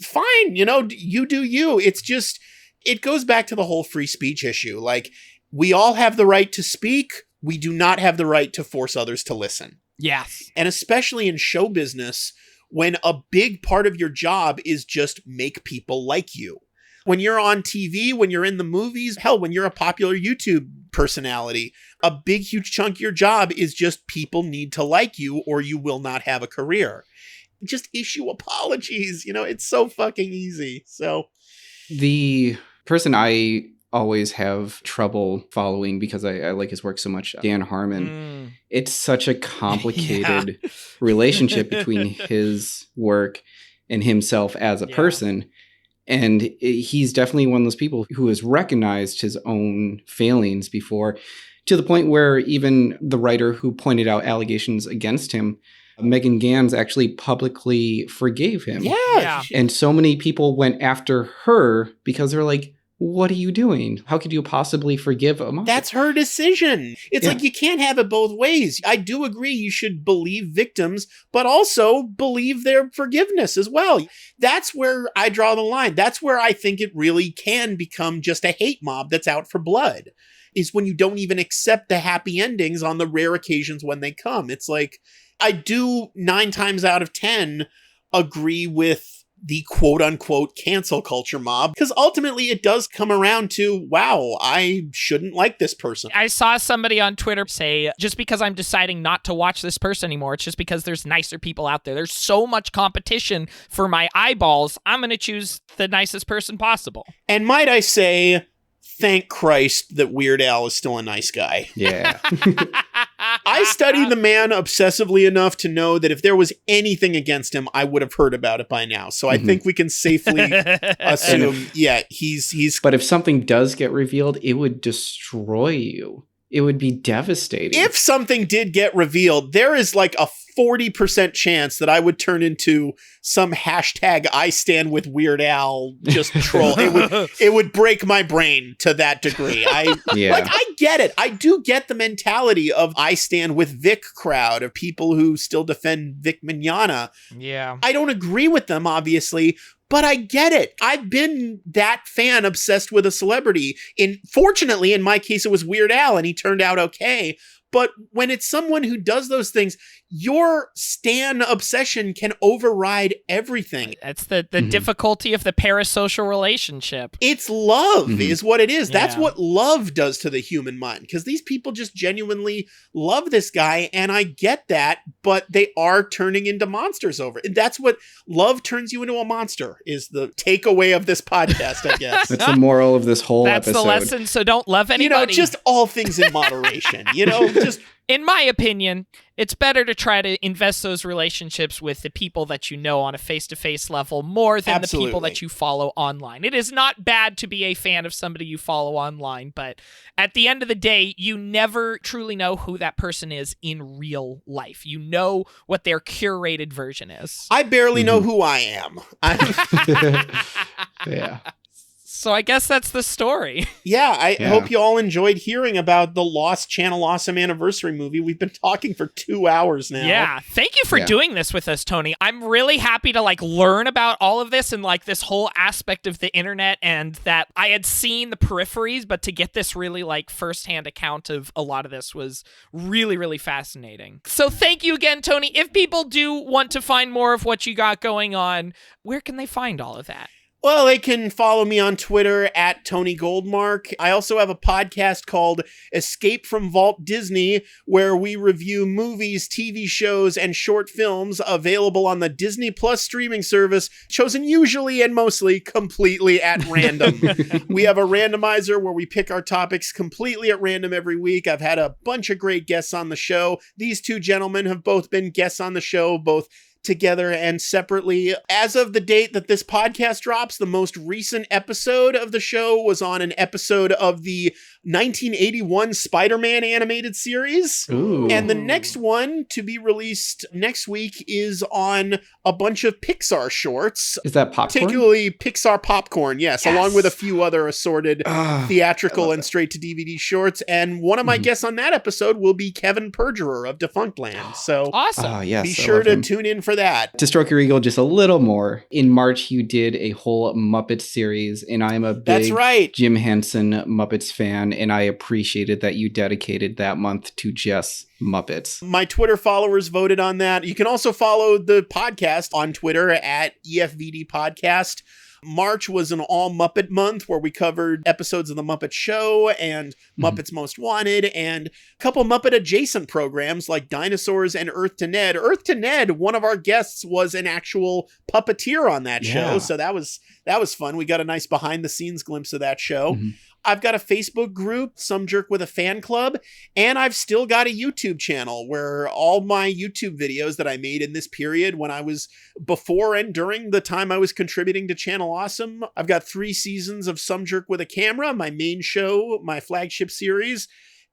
fine, you do you. It's just, it goes back to the whole free speech issue. Like, we all have the right to speak. We do not have the right to force others to listen. Yes. And especially in show business, when a big part of your job is just make people like you. When you're on TV, when you're in the movies, hell, when you're a popular YouTube personality, a big, huge chunk of your job is just people need to like you or you will not have a career. Just issue apologies. It's so fucking easy. So the person I always have trouble following because I like his work so much, Dan Harmon. It's such a complicated relationship between his work and himself as a person. And he's definitely one of those people who has recognized his own failings before, to the point where even the writer who pointed out allegations against him, Megan Gans, actually publicly forgave him. Yeah. And so many people went after her because they're like, what are you doing? How could you possibly forgive a mom? That's her decision. It's like, you can't have it both ways. I do agree you should believe victims, but also believe their forgiveness as well. That's where I draw the line. That's where I think it really can become just a hate mob that's out for blood, is when you don't even accept the happy endings on the rare occasions when they come. It's like, I do 9 times out of 10 agree with the quote-unquote cancel culture mob, because ultimately it does come around to, wow, I shouldn't like this person. I saw somebody on Twitter say, just because I'm deciding not to watch this person anymore, it's just because there's nicer people out there. There's so much competition for my eyeballs, I'm going to choose the nicest person possible. And might I say, thank Christ that Weird Al is still a nice guy. Yeah. I study the man obsessively enough to know that if there was anything against him, I would have heard about it by now. So I think we can safely assume, he's... But if something does get revealed, it would destroy you. It would be devastating. If something did get revealed, there is like a 40% chance that I would turn into some hashtag I stand with Weird Al just troll. It would break my brain to that degree. I get it. I do get the mentality of I stand with Vic crowd of people who still defend Vic Mignogna. Yeah. I don't agree with them, obviously, but I get it. I've been that fan obsessed with a celebrity. Fortunately, in my case, it was Weird Al and he turned out okay. But when it's someone who does those things, your stan obsession can override everything. That's the difficulty of the parasocial relationship. It's love is what it is. That's what love does to the human mind. Because these people just genuinely love this guy, and I get that, but they are turning into monsters over it. And that's what love turns you into a monster, is the takeaway of this podcast, I guess. That's the moral of this whole episode. That's the lesson, so don't love anybody. Just all things in moderation, just... In my opinion, it's better to try to invest those relationships with the people that you know on a face-to-face level more than the people that you follow online. It is not bad to be a fan of somebody you follow online, but at the end of the day, you never truly know who that person is in real life. You know what their curated version is. I barely know who I am. Yeah. So I guess that's the story. Yeah, I hope you all enjoyed hearing about the Lost Channel Awesome Anniversary movie. We've been talking for 2 hours now. Yeah, thank you for doing this with us, Tony. I'm really happy to learn about all of this and this whole aspect of the internet, and that I had seen the peripheries, but to get this really firsthand account of a lot of this was really, really fascinating. So thank you again, Tony. If people do want to find more of what you got going on, where can they find all of that? Well, they can follow me on Twitter at Tony Goldmark. I also have a podcast called Escape from Vault Disney, where we review movies, TV shows, and short films available on the Disney Plus streaming service, chosen usually and mostly completely at random. We have a randomizer where we pick our topics completely at random every week. I've had a bunch of great guests on the show. These two gentlemen have both been guests on the show, both together and separately. As of the date that this podcast drops, the most recent episode of the show was on an episode of the 1981 Spider-Man animated series. Ooh. And the next one to be released next week is on a bunch of Pixar shorts. Is that popcorn? Particularly Pixar popcorn, yes, along with a few other assorted theatrical and straight-to-DVD shorts. And one of my guests on that episode will be Kevin Perjurer of Defunctland. So Awesome. Yes, be I sure love to him. tune in for that. To stroke your ego just a little more, in March you did a whole Muppets series, and I'm a big That's right. Jim Henson Muppets fan, and I appreciated that you dedicated that month to just Muppets. My Twitter followers voted on that. You can also follow the podcast on Twitter at EFVD Podcast. March was an all Muppet month where we covered episodes of The Muppet Show and Muppets Most Wanted and a couple Muppet adjacent programs like Dinosaurs and Earth to Ned. Earth to Ned, one of our guests was an actual puppeteer on that show. So that was fun. We got a nice behind the scenes glimpse of that show. I've got a Facebook group, Some Jerk with a Fan Club, and I've still got a YouTube channel where all my YouTube videos that I made in this period when I was before and during the time I was contributing to Channel Awesome. I've got 3 seasons of Some Jerk with a Camera, my main show, my flagship series,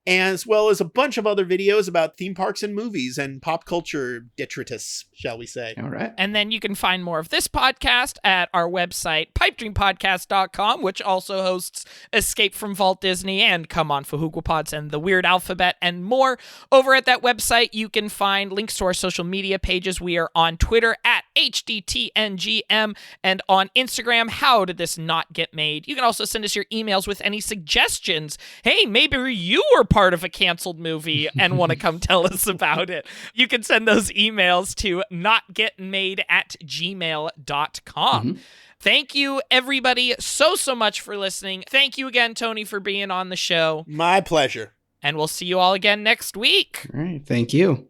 as well as a bunch of other videos about theme parks and movies and pop culture detritus, shall we say. All right. And then you can find more of this podcast at our website, pipedreampodcast.com, which also hosts Escape from Vault Disney and Come On Fahuguapods and The Weird Alphabet and more. Over at that website, you can find links to our social media pages. We are on Twitter at HDTNGM and on Instagram, How Did This Not Get Made? You can also send us your emails with any suggestions. Hey, maybe you were part of a canceled movie and want to come tell us about it. You can send those emails to notgetmade@gmail.com. Thank you, everybody, so much for listening. Thank you again, Tony, for being on the show. My pleasure. And we'll see you all again next week. All right. Thank you.